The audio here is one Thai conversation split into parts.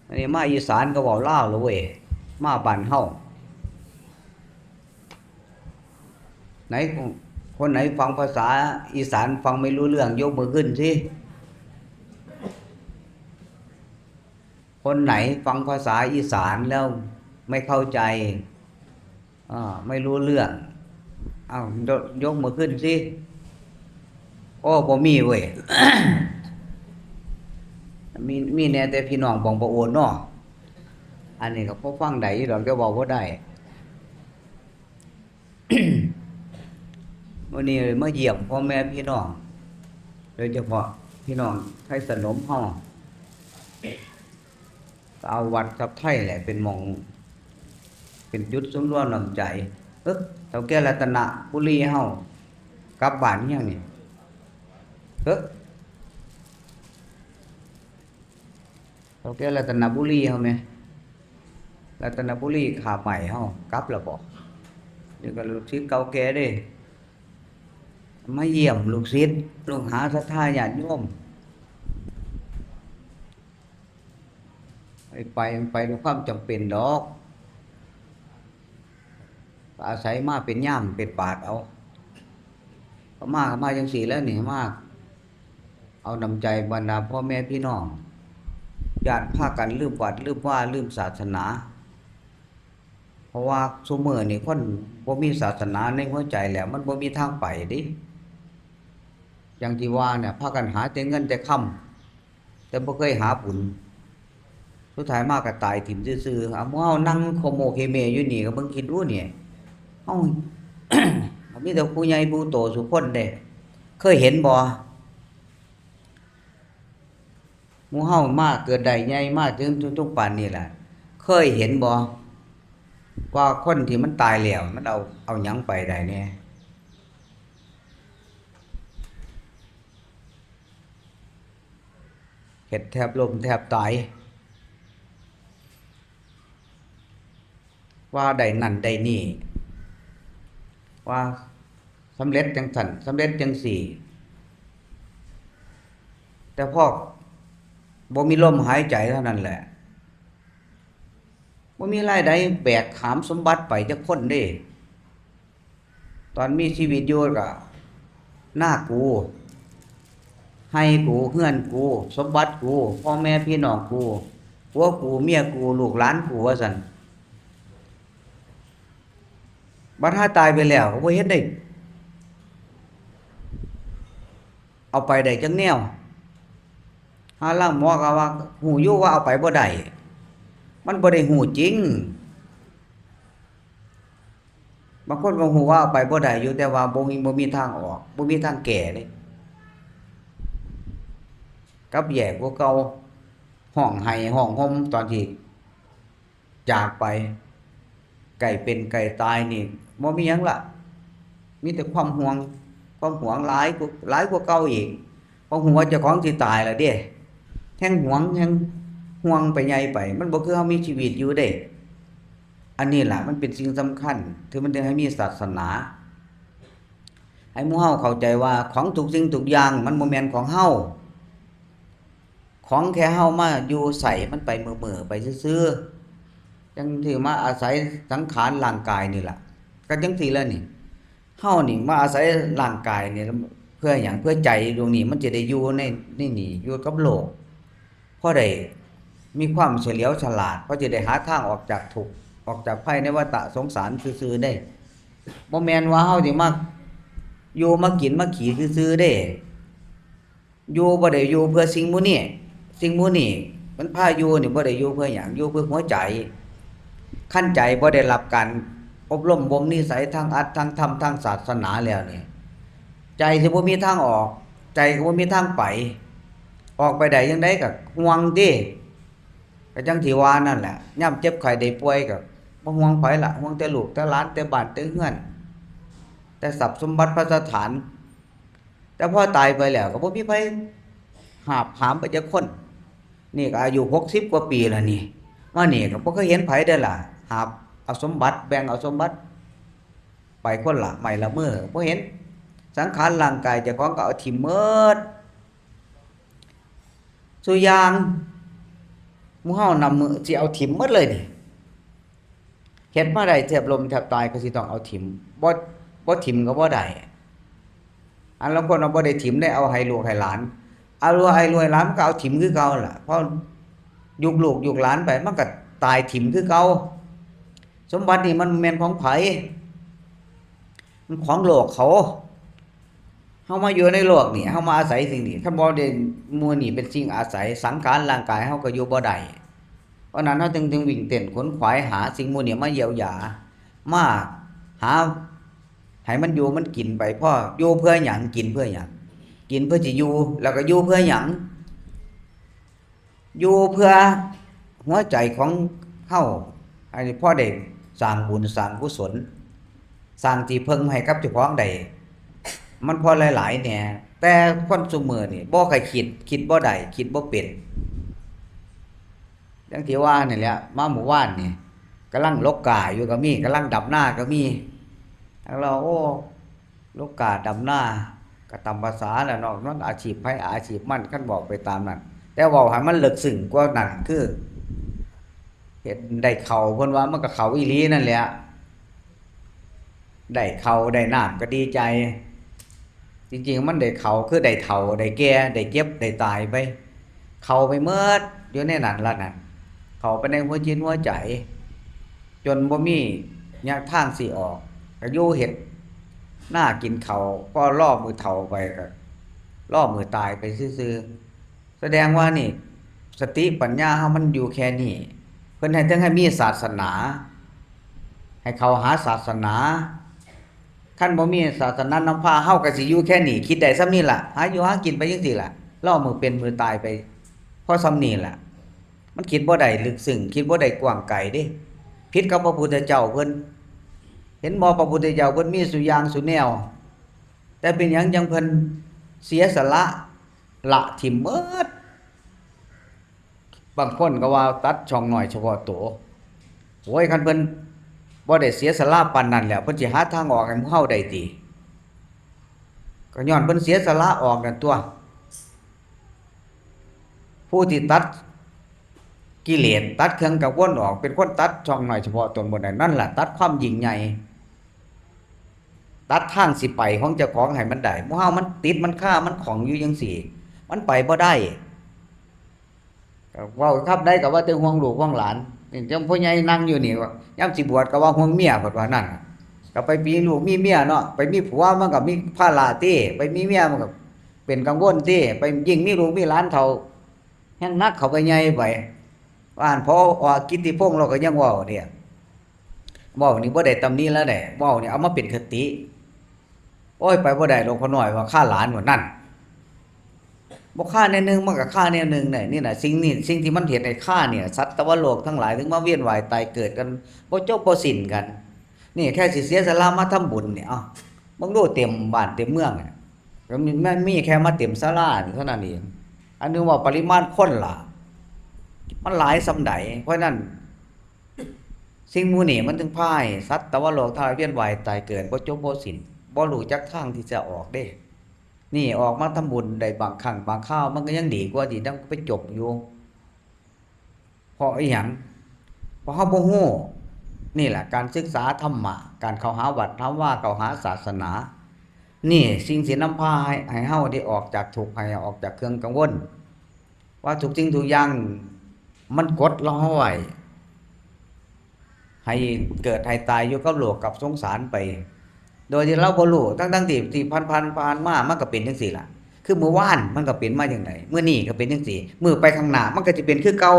อันนี้มาอีสานก็เว้าลาวแล้วเว้ยมาบ้านเฮาไหนคนไหนฟังภาษาอีสานฟังไม่รู้เรื่องยกมือขึ้นสิคนไหนฟังภาษาอีสานแล้วไม่เข้าใจไม่รู้เรื่องอ้าวยกมือขึ้นสิโอ้บ่มีเว้ย มีแน่แต่พี่น้องบองบ่โอนเนาะอันนี้ก็พอฟังได้อยู่ดอกจะเว้าบ่ได้ วันนี้มาเยี่ยมพ่อแม่พี่น้องโดยเฉพาะพี่น้องไทยสนมเฮาเอาวัดทับไทยแหละเป็นหม่องเป็นจุดศูนย์รวมน้ำใจเฒ่าแก่รัตนบุรีเฮากลับบ้านยังนี่เฒ่าแก่รัตนบุรีเฮาแม่รัตนบุรีขาใหม่เฮากลับแล้วบ่นี่ก็ลูกศิษย์เก่าแก่เด้มาเยี่ยมลูกศิษย์ลูกหาศรัทธาญาติโยมไปด้วยความจำเป็นดอกอาศัยมาเป็นย่ามเป็นปาดเอาก็มาจังสี่แล้วนี่มาเอานำใจบรรดาพ่อแม่พี่น้องญาติพากันลืมวัดลืมว่าลืมศาสนาเพราะว่าซุมื้อนี่คนบ่มีศาสนาในหัวใจแล้วมันบ่มีทางไปดิอย่างที่ว่าเนี่ยพากันหาแต่เงินแต่ค่ำแต่บ่เคยหาบุญสุดท้ายมาก็ตายถิ่มซื่อๆเอาเฮานั่งโคโมเคเมอยู่นี่ก็เบิ่งคิดดูเนี่ยเฮา มีแต่ผู้ใหญ่ผู้โตสุคนเด้เคยเห็นบ่หมู่เฮามาเกิดได้ใหญ่มาถึงทุกปานนี้ล่ะเคยเห็นบ่ว่าคนที่มันตายแล้วมันเอาหยังไปได้แน่เฮ็ดแทบล้มแทบตายว่าได้นั่นได้นี่ว่าสำเร็จจังซั่นสำเร็จจังสี่แต่พอบ่มีลมหายใจเท่านั้นแหละบ่มีรายได้แบกหามสมบัติไปจักคนเด้ตอนมีชีวิตอยู่ก็หน้ากูให้กูเฮือนกูสมบัติกูพ่อแม่พี่น้องกูผัวกูเมียกูลูกหลานกูว่าซั่นบัดหาตายไปแล้วก็บ่เฮ็ดได้เอาไปได้จังแนวหาล่างหมอก็ว่าฮู้อยู่ว่าเอาไปบ่ได้มันบ่ได้ฮู้จริงบางคนก็ฮู้ว่าเอาไปบ่ได้อยู่แต่ว่าบ่มีทางออกบ่มีทางแก้เด้กับแย่กว่าเก่าห้องไห้ห้องห่มตอนที่จากไปไก่เป็นไก่ตายนี่บ่มีหยังล่ะมีแต่ความหวงหลายกว่าเก่าอีกเพราะหัวเจ้าของสิตายแล้วเด้แฮงหวงแฮงห่วงไปใหญ่ไปมันบ่คือเฮามีชีวิตอยู่เด้อันนี้ล่ะมันเป็นสิ่งสำคัญที่มันถึงให้มีศาสนาให้หมู่เฮาเข้าใจว่าของทุกสิ่งทุกอย่างมันบ่แม่นของเฮาของแค่เฮามาอยู่ใส่มันไปมื้อๆไปซื่อๆจังที่มาอาศัยสังขารร่างกายนี่ล่ะก็จังซี่แล้วนี่เฮานี่มาอาศัยร่างกายนี่เพื่อหยังเพื่อใจดวงนี้มันจะได้อยู่ในนี่อยู่กับโลกพอได้มีความเฉลียวฉลาดพอจะได้หาทางออกจากทุกข์ออกจากภัยในวัฏสงสารซื่อๆได้บ่แม่นว่าเฮาสิมาอยู่มากินมาขี่ซื่อๆเด้อยู่บ่ได้อยู่เพื่อสิ่งหมู่นี้มันพาอยู่นี่บ่ได้อยู่เพื่อหยังอยู่เพื่อหัวใจคั่นใจบ่ได้รับการอบรมบ่มนิสัยทางอัตทางธรรมทางศาสนาแล้วนี่ใจสิบ่มีทางออกใจก็บ่มีทางไปออกไปได้จังได๋ก็ห่วงติก็จังที่ว่านั่นแหละยามเจ็บไข้ได้ป่วยก็บ่ห่วงไผล่ะห่วงแต่ลูกแต่หลานแต่บ้านแต่เรือนแต่ทรัพย์สมบัติพัสถานแต่พอตายไปแล้วก็บ่มีไผหาบหามไปจักคนนี่ก็อายุ60กว่าปีแล้วนี่มานี่ก็บ่เคยเห็นไผได้ล่ะหาบเอาสมบัติแบ่งเอาสมบัติไปคนละไม้ละมือบ่เห็นสังขารร่างกายเจ้าของก็เอาทิ่มหมดซุอย่าง หมู่เฮานำมือสิเอาถิ่มหมดเลยนี่เฮ็ดมาได้แทบล้มแทบตายก็สิต้องเอาถิ่มบ่ถิ่มก็บ่ได้อันลางคนเอาบ่ได้ถิ่มได้เอาให้ลูกให้หลานเอาลูกให้หลานมันก็เอาถิ่มคือเก่าล่ะเพราะยุคลูกยุคหลานไปมันก็ตายถิ่มคือเก่าสมบัตินี่มันแม่นของไผมันของโลกเขาเฮามาอยู่ในโลกนี่เฮามาอาศัยสิ่งนี้คันบ่ได้หมู่นี่เป็นสิ่งอาศัยสังขารร่างกายเฮาก็อยู่บ่ได้เพราะนั้นเฮาจึงวิ่งเต้นขนขวายหาสิ่งหมู่นี้มาเยียวยามาหาให้มันอยู่มันกินไปเพราะอยู่เพื่อหยังกินเพื่อหยังกินเพื่อสิอยู่แล้วก็อยู่เพื่อหยังอยู่เพื่อหัวใจของเฮาอันนี้พอได้สร้างบุญสร้างกุศลสร้างที่พึ่งให้กับเจ้าของได้มันพอหลายๆเนี่ยแต่คนซุมื้อนี่บ่ค่อยคิดบ่ได้คิดบ่เป็นอย่างที่ว่านี่แหละมาหมู่บ้านนี่กำลังลกกาอยู่ก็มีกำลังดำนาก็มีแล้วเราโอ้ลกกาดำนาก็ตามภาษาแหละเนาะมันอาชีพไผอาชีพมันคันบอกไปตามนั้นแต่เว้าให้มันลึกซึ้งกว่านั้นคือเฮ็ดได้เข้าเพิ่นว่ามันก็เข้าอีหลีนั่นแหละได้เข้าได้น้ำก็ดีใจจริงๆมันได้เข้าคือได้เฒ่าได้แก่ได้เจ็บได้ตายไปเข้าไปหมดอยู่ในนั้นล่ะนั่นเข้าไปในหัวจิตหัวใจจนบ่มีหนทางสิออกก็อยู่เฮ็ดหน้ากินข้าวก็รอมื้อเฒ่าไปก็รอมื้อตายไปซื่อๆแสดงว่านี่สติปัญญาเฮามันอยู่แค่นี้เพิ่นให้ถึงให้มีศาสนาให้เข้าหาศาสนาคันบ่มีศาสนานำพาเฮาก็สิอยู่แค่นี้คิดได้ส่ำนี้ล่ะหาอยู่หากินไปจังซี่ล่ะรอมื้อเป็นมื้อตายไปพอส่ำนี้ล่ะมันคิดบ่ได้ลึกซึ้งคิดบ่ได้กว้างไกลเด้ผิดกับพระพุทธเจ้าเพิ่นเห็นบ่พระพุทธเจ้าเพิ่นมีสุอย่างสุแนวแต่เป็นหยังจังเพิ่นเสียสละละทิ่มหมดบางคนก็ว่าตัดช่องน้อยเฉพาะตัวโอ้ยคันเพิ่นบ่ได้เสียสละปานนั้นแล้วเพิ่นสิหาทางออกให้หมู่เฮาได้ติก็ย้อนเพิ่นเสียสละออกนั่นตัวผู้ที่ตัดกิเลสตัดเครื่องกังวลออกเป็นคนตัดช่องน้อยเฉพาะตนบ่ได้นั่นล่ะตัดความยิ่งใหญ่ตัดทางสิไปของเจ้าของให้มันได้หมู่เฮามันติดมันคามันของอยู่จังซี่มันไปบ่ได้ก็เว้าครับได้ก็ว่าแต่ห่วงลูกห่วงหลานนี่จังพ่อใหญ่นั่งอยู่นี่ว่ายามสิบวชก็ว่าห่วงเมียเพิ่นว่านั่นก็ไปมีลูกมีเมียเนาะไปมีผัวมันก็มีภาระติไปมีเมียมันก็เป็นกังวลติไปยิ่งมีลูกมีหลานเฒ่าแฮงนักเขาก็ใหญ่ไปว่าอั่นพอออกกิตติพงษ์เราก็ยังเว้าเนี่ยเว้านี่บ่ได้ตำหนิแล้วแหละเว้านี่เอามาเป็นคติโอ้ยไปบ่ได้หลวงพ่อน้อยว่าฆ่าหลานว่านั่นบ่ฆ่าแนวนึงมันก็ฆ่าแนวนึงได้นี่น่ะสิ่งที่มันเฮ็ดให้ฆ่าเนี่ยสัตว์ตวโลกทั้งหลายถึงมาเวียนว่ายตายเกิดกันบ่จบบ่สิ้นกันนี่แค่สิเสียสละมาทำบุญนี่เอ้ามึงดูเต็มบ้านเต็มเมืองเนี่ยก็มีแค่มาเต็มศาลานี่เท่านั้นเองอันนึงว่าปริมาณคนล่ะมันหลายส่ำใดเพราะนั้นสิ่งหมู่นี้มันถึงพาให้สัตว์ตวโลกทั้งหลายเวียนว่ายตายเกิดบ่จบบ่สิ้นบ่รู้จักทางที่จะออกเด้นี่ออกมาทำบุญได้บางครั้งบางคราวมันก็ยังดีกว่าที่ต้องไปจบอยู่เพราะอีหยังเพราะเฮาบ่ฮู้นี่แหละการศึกษาธรรมะการเข้าหาวัดเข้าหาศาสนานี่สิ่งที่นำพาให้เฮาได้ออกจากทุกข์ให้ออกจากเครื่องกังวลว่าทุกสิ่งทุกอย่างมันกดเราเอาไว้ให้เกิดให้ตายอยู่กับโลกกับสงสารไปโดยที่เราบ่รู้ทั้งที่ผ่านมามันก็เป็นจังซี่ล่ะคือเมื่อวานมันก็เป็นมาจังไดมื้อนี้ก็เป็นจังซี่มื้อไปข้างหน้ามันก็สิเป็นคือเก่า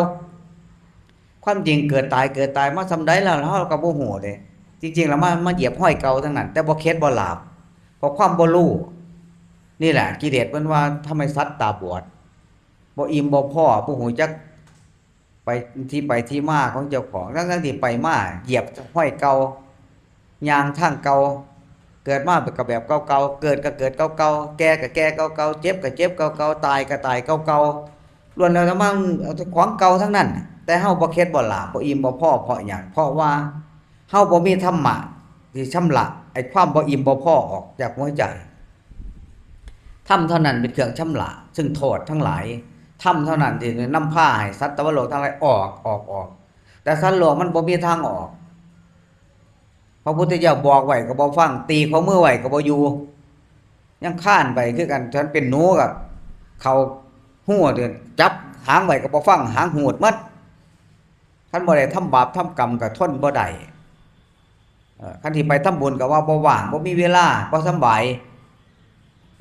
ความจริงเกิดตายมาส่ำใดแล้วเราก็บ่ฮู้เด้จริงๆแล้วมาเหยียบห้อยเก่าทั้งนั้นแต่บ่เข็ดบ่หลาบเพราะความบ่รู้นี่แหละกิเลสเพิ่นว่าทำให้สัตว์ตาบอดบ่อิ่มบ่พอบ่ฮู้จักไปที่มาของเจ้าของทั้งที่ไปมาเหยียบห้อยเก่าย่างทางเก่าเกิดมาก็แบบเก่าๆเกิดก็เกิดเก่าๆแก่ก็แก่เก่าๆเจ็บก็เจ็บเก่าๆตายก็ตายเก่าๆล้วนแล้วมันของเก่าทั้งนั้นแต่เฮาบ่เข็ดบ่หลาบบ่อิ่มบ่พอเพราะหยังเพราะว่าเฮาบ่มีธรรมะที่ชำระไอ้ความบ่อิ่มบ่พอออกจากหัวใจธรรมเท่านั้นเป็นเครื่องชำระซึ่งโทษทั้งหลาย ถ้ำเท่านั้นที่นำพาให้สัตว์โลกทั้งหลายออกแต่สัตว์โลกมันบ่มีทางออกพระพุทธเจ้าบอกไว้ก็บ่ฟังตีเขามือไว้ก็บ่อยู่ยังค้านไปคือกันฉันเป็นหนูกับเขาหัวเดือนจับหางไว้ก็บ่ฟังหางหูดหมดคันบ่ได้ทำบาปทำกรรมก็ทนบ่ได้คันที่ไปทำบุญก็ว่าบ่ว่างบ่มีเวลาบ่สำบาย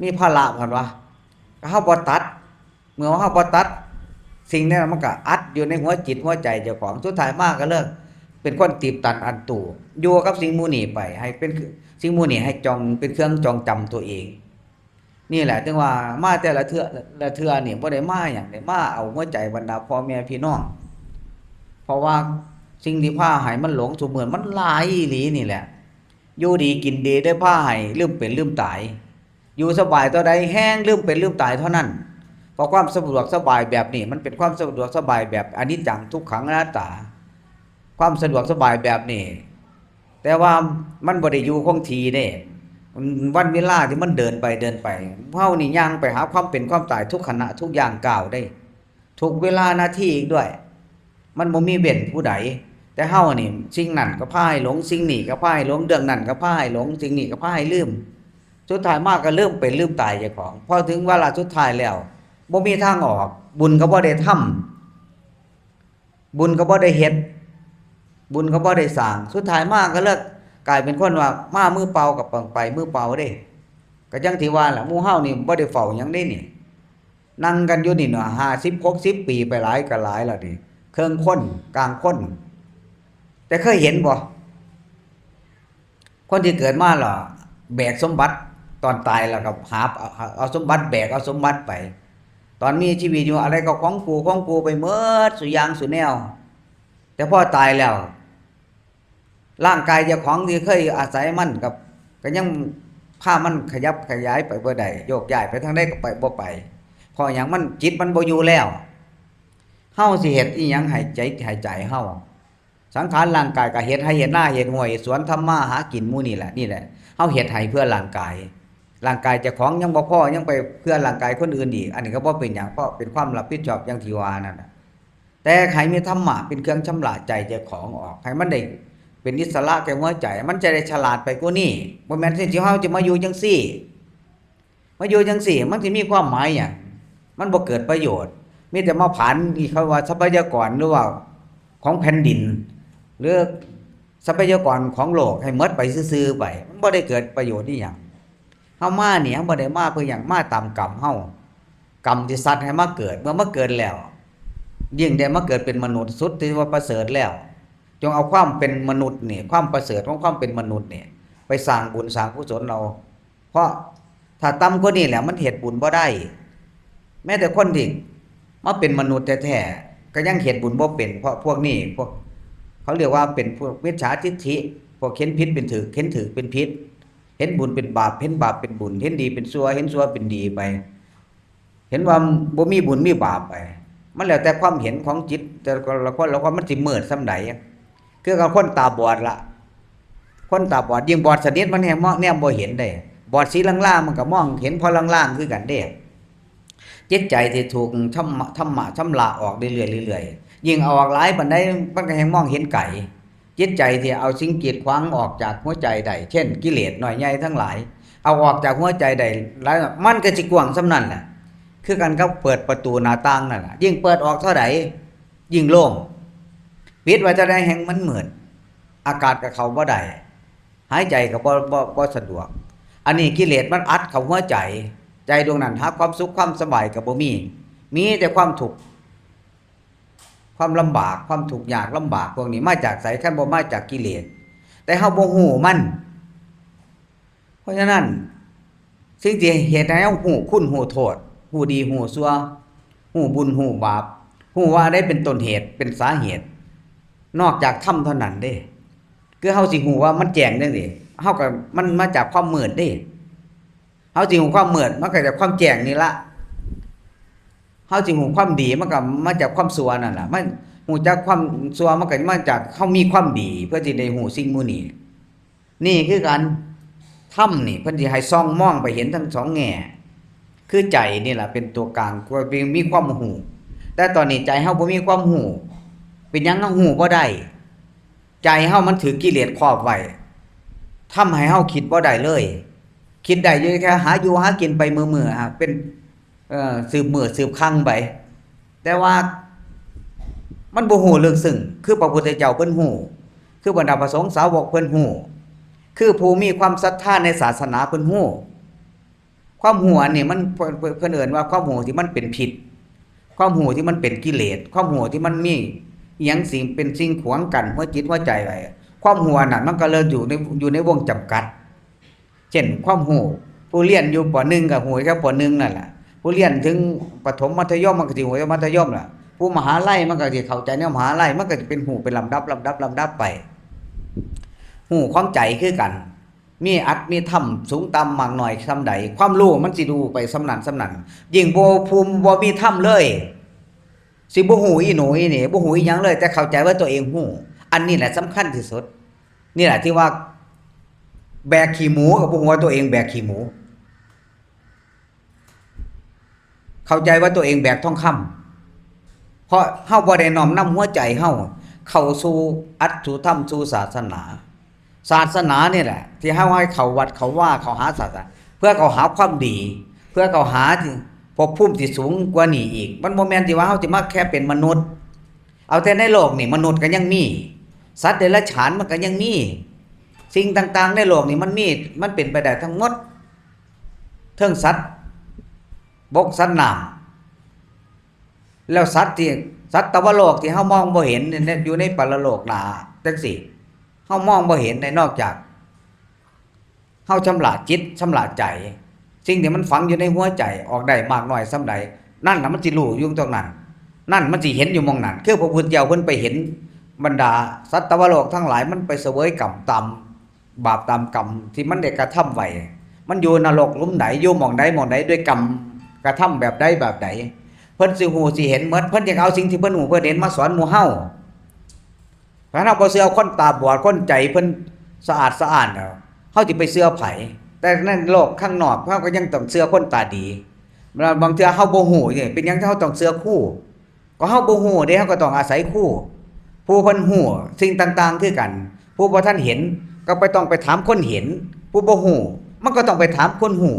มีภาระเพิ่นว่าก็เฮาบ่ตัดเมื่อเฮาบ่ตัดสิ่งนั้นมันก็อัดอยู่ในหัวจิตหัวใจเจ้าของสุดท้ายมาก็เลิกเป็นคนตีบตันอันตู่อยู่กับสิ่งหมู่นี้ไปให้เป็นสิ่งหมู่นี้ให้จองเป็นเครื่องจองจำตัวเองนี่แหละถึงว่ามาแต่ละเทื่อนี่บ่ได้มาหยังได้มาเอาหัวใจบรรดาพ่อแม่พี่น้องเพราะว่าสิ่งที่พาให้มันหลงซุมื้อมันหลายอีหลีนี่แหละอยู่ดีกินดีได้พาให้ลืมเป็นลืมตายอยู่สบายเท่าใดแห้งลืมเป็นลืมตายเท่านั้นเพราะความสะดวกสบายแบบนี้มันเป็นความสะดวกสบายแบบอนิจจังทุกขังอนัตตาความสะดวกสบายแบบนี้แต่ว่ามันบ่ได้อยู่คงที่เด้วันเวลาที่มันเดินไปเฮานี่ย่างไปหาความเป็นความตายทุกขณะทุกอย่างก้าวได้ทุกเวลานาทีอีกด้วยมันบ่มีเว้นผู้ใดแต่เฮานี่สิ่งนั้นก็พาให้หลงสิ่งนี้ก็พาให้หลงเรื่องนั้นก็พาให้หลงสิ่งนี้ก็พาให้ลืมสุดท้ายมาก็ลืมเป็นลืมตายเจ้าของพอถึงเวลาสุดท้ายแล้วบ่มีทางออกบุญก็บ่ได้ทำบุญก็บ่ได้เฮ็ดบุญก็บ่ได้สร้างสุดท้ายมาก็เลิกกลายเป็นคนว่ามามือเปล่ากับไปมือเปล่าเด้ก็จังที่ว่าล่ะหมู่เฮานี่บ่ได้เฝ้าหยังเด้นี่นั่งกันอยู่นี่เนาะ50 60 ปีไปหลายก็หลายแล้วนี่เครื่องคนกลางคนแต่เคยเห็นบ่คนที่เกิดมาล่ะแบกสมบัติตอนตายแล้วก็หาเอาสมบัติแบกเอาสมบัติไปตอนมีชีวิตอยู่อะไรก็ของกูไปหมดสุอย่างสุแนวแต่พอตายแล้วร่างกายเจ้าของที่เคยอาศัยมันกับก็ยังพามันขยับขยายไปบ่ได้โยกย้ายไปทางใดก็ไปบ่ไปเพราะหยังมันจิตมันบ่อยู่แล้วเฮาสิเฮ็ดอีหยังให้ใจเฮาสังขารร่างกายก็เฮ็ดให้เฮ็ดหน้าเฮ็ดห้วยสวนทำมาหากินหมู่นี่แหละเฮาเฮ็ดให้เพื่อร่างกายเจ้าของยังบ่พอยังไปเพื่อร่างกายคนอื่นอีกอันนี้ก็บ่เป็นหยังเพราะเป็นความรับผิดชอบอย่างที่ว่านั่นน่ะแต่ให้มีธรรมะเป็นเครื่องชำระใจเจ้าของออกให้มันได้เป็นอิสระแก่หัวใจมันจะได้ฉลาดไปกว่านี้บ่แม่นที่เฮาจะมาอยู่จังซี่มันสิมีความหมายหยังมันบ่เกิดประโยชน์มีแต่มาผานอีเขาว่าทรัพยากรหรือว่าของแผ่นดินหรือทรัพยากรของโลกให้หมดไปซื่อๆไปมันบ่ได้เกิดประโยชน์อีหยังเฮามานี่เฮาบ่ได้มาเพื่อหยังมาตามกรรมเฮากรรมที่สัตว์ให้มาเกิดเมื่อมาเกิดแล้วยิ่งได้มาเกิดเป็นมนุษย์สุดที่ว่าประเสริฐแล้วจงเอาความเป็นมนุษย์นี่ความประเสริฐของความเป็นมนุษย์นี่ไปสร้างบุญสร้างกุศลเราเพราะถ้าต่ำกว่านี้แหละมันเฮ็ดบุญบ่ได้แม้แต่คนที่มาเป็นมนุษย์แท้ๆก็ยังเฮ็ดบุญบ่เป็นเพราะพวกนี้พวกเขาเรียกว่าเป็นพวกมิจฉาทิฏฐิพวกเห็นผิดเป็นถูกเห็นถูกเป็นผิดเห็นบุญเป็นบาปเห็นบาปเป็นบุญเห็นดีเป็นชั่วเห็นชั่วเป็นดีไปเห็นว่าบ่มีบุญมีบาปไปมันแล้วแต่ความเห็นของจิตแต่ละคนแล้วก็มันสิมืดส่ำใดคือกับคนตาบอดละคนตาบอดยิ่งบอดสนิทมันแฮงแนมบ่เห็นได้บอดสีล่างๆมันก็มองเห็นพอล่างๆคือกันเด้จิตใจที่ถูกธรรมะชำระออกเรื่อยๆยิ่งเอาออกหลายปานใดมันก็แฮงมองเห็นไกลจิตใจที่เอาสิ่งกีดขวางออกจากหัวใจได้เช่นกิเลสน้อยใหญ่ทั้งหลายเอาออกจากหัวใจได้แล้วมันก็สิกว้างส่ำนั้นแหละคือกันกับเปิดประตูหน้าต่างนั่นล่ะยิ่งเปิดออกเท่าใดยิ่งโล่งปิดไว้เท่าใดแฮงมันมืดอากาศก็เข้าบ่ได้หายใจก็บ่สะดวกอันนี้กิเลสมันอัดเข้าหัวใจดวงนั้นหาความสุขความสบายก็บ่มีแต่ความทุกข์ความลำบากความทุกข์ยากลำบากพวกนี้มาจากไสคันบ่มาจากกิเลสแต่เฮาบ่ฮู้มันเพราะฉะนั้นสิ่งที่เฮ็ดให้เฮาฮู้คุณฮู้โทษฮู้ดีฮู้ชั่วฮู้บุญฮู้บาปฮู้ว่าได้เป็นต้นเหตุเป็นสาเหตุนอกจากธรรมเท่านั้นเด้คือเฮาสิฮู้ว่ามันแจ้งจังซี่เฮาก็มันมาจากความมืดเด้เฮาสิฮู้ความมืดมันก็จากความแจ้งนี่ล่ะเฮาสิฮู้ความดีมันก็มาจากความชั่วนั่นล่ะมันฮู้จักความชั่วมันก็มาจากเฮามีความดีเพื่อสิได้ฮู้สิ่งหมู่นี้นี่คือการธรรมนี่เพิ่นสิให้ส่องมองไปเห็นทั้งสองแง่ คือใจนี่แหละเป็นตัวกลางก็มีความหูแต่ตอนนี้ใจเฮาบ่มีความหูเป็นหยังเฮาหูบ่ได้ใจเฮามันถือกิเลสครอบไว้ทำให้เฮาคิดบ่ได้เลยคิดได้อยู่แค่หาอยู่หากินไปมื้อๆฮะเป็นสืบมื้อสืบคั่งไปแต่ว่ามันบ่ฮู้ลึกซึ้งคือพระพุทธเจ้าเพิ่นฮู้คือบรรดาพระสงฆ์สาวกเพิ่นฮู้คือผู้มีความศรัทธาในศาสนาเพิ่นฮู้ความหูอันนี้มันเพิ่นเอิ้นว่าความหูที่มันเป็นผิดความหูที่มันเป็นกิเลสความหูที่มันมีอิหยังสิ่งเป็นสิ่งขวางกั้นหัวจิตหัวใจไว้ความหูอันนั้นมันก็เลยอยู่ในวงจำกัดเช่นความหูผู้เรียนอยู่ป .1 ก็หูแค่ป .1 นั่นล่ะผู้เรียนถึงประถมมัธยมมันก็สิหูแค่มัธยมล่ะผู้มหาลัยมันก็สิเข้าใจแนวมหาลัยมันก็สิเป็นหูเป็นลำดับไปหูของใจคือกันมีอัดมีธรรมสูงต่ำมากน้อยส่ำใดความรู้มันสิดูไปส่ำนั้นยิ่งบ่ภูมิบ่มีธรรมเลยสิบ่ฮู้อีหนูอีนี่บ่ฮู้อีหยังเลยแต่เข้าใจว่าตัวเองฮู้อันนี้แหละสำคัญที่สุดนี่แหละที่ว่าแบกขี้หมูก็บ่ฮู้ว่าตัวเองแบกขี้หมูเข้าใจว่าตัวเองแบกทองคำเพราะเฮาบ่ได้น้อมนำหัวใจเฮาเข้าสู่อัตถุธรรมสู่ศาสนานี่แหละที่เฮาให้เข้าวัดเข้าว่าเข้าหาศาสนาเพื่อเข้าหาความดีเพื่อเข้าหาภพภูมิที่สูงกว่านี้อีกมันบ่แม่นที่ว่าเฮาสิมาแค่เป็นมนุษย์เอาแต่ในโลกนี่มนุษย์ก็ยังมีสัตว์เดรัจฉานมันก็ยังมีสิ่งต่างๆในโลกนี่มันเป็นไปได้ทั้งหมดเทิงสัตว์บกสัตว์น้ำแล้วสัตว์ตวโลกที่เฮามองบ่เห็นอยู่ในปรโลกหน้าจังซี่เฮามองบ่เห็นได้นอกจากเฮาชำระจิตชำระใจสิ่งที่มันฝังอยู่ในหัวใจออกได้มากน้อยส่ำใดนั่นน่ะมันสิรู้อยู่ตรงนั้นนั่นมันสิเห็นอยู่มองนั้นคือพระพุทธเจ้าเพิ่นไปเห็นบรรดาสัตว์ตวโลกทั้งหลายมันไปเสวยกรรมตามบาปตามกรรมที่มันได้กระทำไว้มันอยู่นรกหลุมไหนอยู่หม้องใดด้วยกรรมกระทำแบบใดแบบใดเพิ่นสิฮู้สิเห็นหมดเพิ่นอยากเอาสิ่งที่เพิ่นฮู้เพิ่นเห็นมาสอนหมู่เฮาถ้าเราบ่เชื่อคนตาบอดคนใจเพิ่นสะอาดเฮาสิไปเชื่อไผแต่ในโลกข้างนอกเฮาก็ยังต้องเชื่อคนตาดีบางเทื่อเฮาบ่ฮู้นี่เป็นหยังเฮาต้องเชื่อครูก็เฮาบ่ฮู้เด้เฮาก็ต้องอาศัยครูผู้เพิ่นฮู้สิ่งต่างๆคือกันผู้บ่ทันเห็นก็ต้องไปถามคนเห็นผู้บ่ฮู้มันก็ต้องไปถามคนฮู้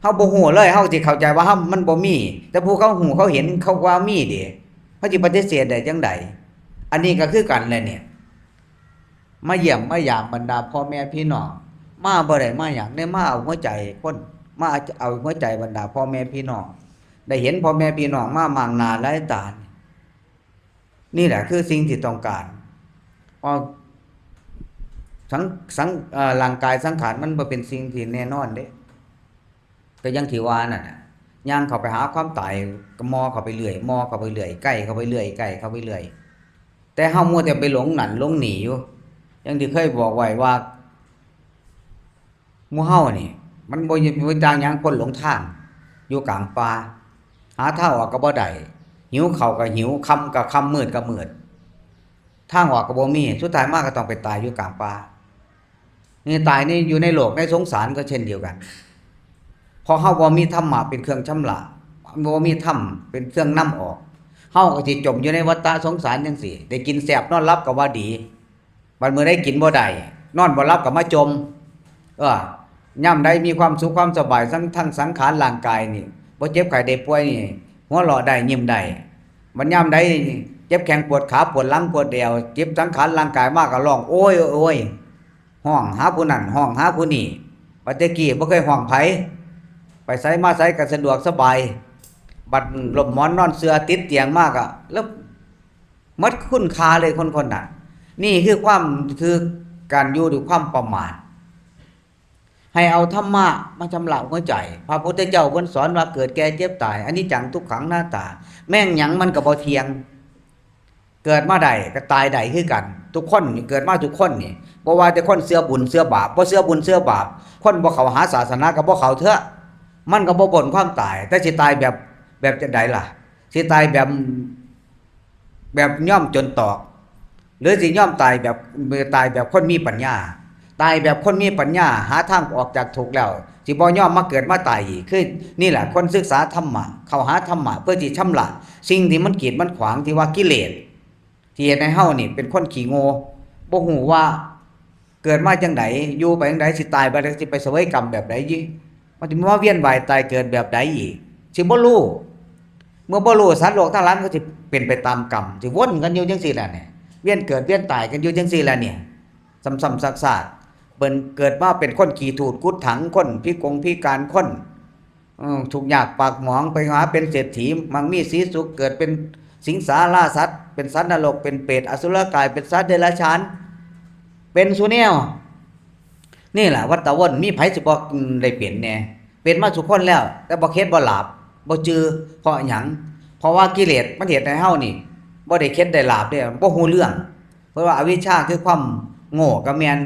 เฮาบ่ฮู้เลยเฮาสิเข้าใจว่ามันบ่มีแต่ผู้เขาฮู้เขาเห็นเขาว่ามีเด้เฮาสิปฏิเสธได้จังไดอันนี้ก็คือกันแหละเนี่ยมาเยี่ยมมายามบรรดาพ่อแม่พี่น้องมาบ่ได้มาหยังได้มาเอาหัวใจคนมาเอาหัวใจบรรดาพ่อแม่พี่น้องได้เห็นพ่อแม่พี่น้องมามางหน้าหลายตานี่แหละคือสิ่งที่ต้องการเพราะร่างกายสังขารมันบ่เป็นสิ่งที่แน่นอนเด้ก็ยังที่ว่านั่นน่ะย่างเข้าไปหาความตายก็มอเข้าไปเรื่อยใกล้เข้าไปเรื่อยแต่เฮามัวแต่ไปหลงนั่นหลงนี่อยู่อย่างที่เคยบอกไว้ว่าหมู่เฮานี่มันบ่ต่างหยังคนหลงทางอยู่กลางป่าหาทางออกก็บ่ได้หิวข้าวก็หิวค่ำก็ค่ำมืดก็มืดทางออกก็บ่มีสุดท้ายมาก็ต้องไปตายอยู่กลางป่านี่ตายนี่อยู่ในโลกในสงสารก็เช่นเดียวกันพอเฮาบ่มีธรรมะเป็นเครื่องชำระบ่มีธรรมเป็นเครื่องนำออกเฮาก็สิจมอยู่ในวัฏฏะสงสารจังซี่ได้กินแซ่บนอนหลับก็ว่าดีบัดมื้อใดกินบ่ได้นอนบ่หลับก็มาจมยามใดมีความสุขความสบายทั้งสังขารร่างกายนี่บ่เจ็บไข้ได้ป่วยนี่หัวเราะได้ยิ้มได้บัดยามใดเจ็บแข้งปวดขาปวดหลังปวดเอวเจ็บสังขารร่างกายมากก็ร้องโอยห้องหาผู้นั้นห้องหาผู้นี้บัดตะกี้บ่เคยห้องไผไปไสมาไสก็สะดวกสบายบัดหลบหมอนนอนเสื่อติดเตียงมากอะแล้วหมดคุณค่าเลยคนนั้นนี่คือการอยู่ด้วยความประมาทให้เอาธรรมะมาชำระหัวใจพระพุทธเจ้าเพิ่นสอนว่าเกิดแก่เจ็บตายอนิจจังทุกขังอนัตตาแม่งหยังมันก็บ่เที่ยงเกิดมาได้ก็ตายได้คือกันทุกคนเกิดมาทุกคนนี่บ่ว่าแต่คนเชื่อบุญเชื่อบาปบ่เชื่อบุญเชื่อบาปคนบ่เข้าหาศาสนาก็บ่เข้าเถอะมันก็บ่บ่นความตายแต่สิตายแบบจังได๋ล่ะสิตายแบบย่อมจนตอกหรือสิย่อมตายแบบคนมีปัญญาตายแบบคนมีปัญญาหาทางออกจากทุกข์แล้ว สิบ่ยอมมาเกิดมาตายอีกคือนี่แหละคนศึกษาธรรมะเข้าหาธรรมะเพื่อที่ชำระสิ่งที่มันกีดมันขวางที่ว่ากิเลสที่เฮ็ดให้เฮานี่เป็นคนขี้โง่บ่ฮู้ว่าเกิดมาจังไดอยู่ไปจังไดสิตายไปแล้วสิไปเสวยกรรมแบบใดยิมันสิมาเวียนว่ายตายเกิดแบบใดอีกสิบ่รู้เมื่อบ่รู้สัตว์โลกทั้งหลายมันก็สิเป็นไปตามกรรมสิวนกันอยู่จังซี่แหละเนี่ยเวียนเกิดเวียนตายกันอยู่จังซี่แหละเนี่ยซ้ำๆซากๆเบิ่นเกิดมาเป็นคนขี้ถูดกุดถังคนพิการคนทุกข์ยากปากหมองไปหาเป็นเศรษฐีมั่งมีสีสุขเกิดเป็นสิงสาราสัตว์เป็นสัตว์นรกเป็นเปรตอสุรกายเป็นสัตว์เดรัจฉานเป็นซุแนวนี่แหละวัฏวนมีไผสิบ่ได้เปลี่ยนแน่เป็นมาทุกคนแล้วแต่บ่เข็ดบ่หลาบบ่จือเพราะหยังเพราะว่ากิเลสมันเฮ็ดให้เฮานี่บ่ได้เข็ดได้หลาบเด้บ่ฮู้เรื่องเพราะว่าอวิชชาคือความโง่ก็แม่น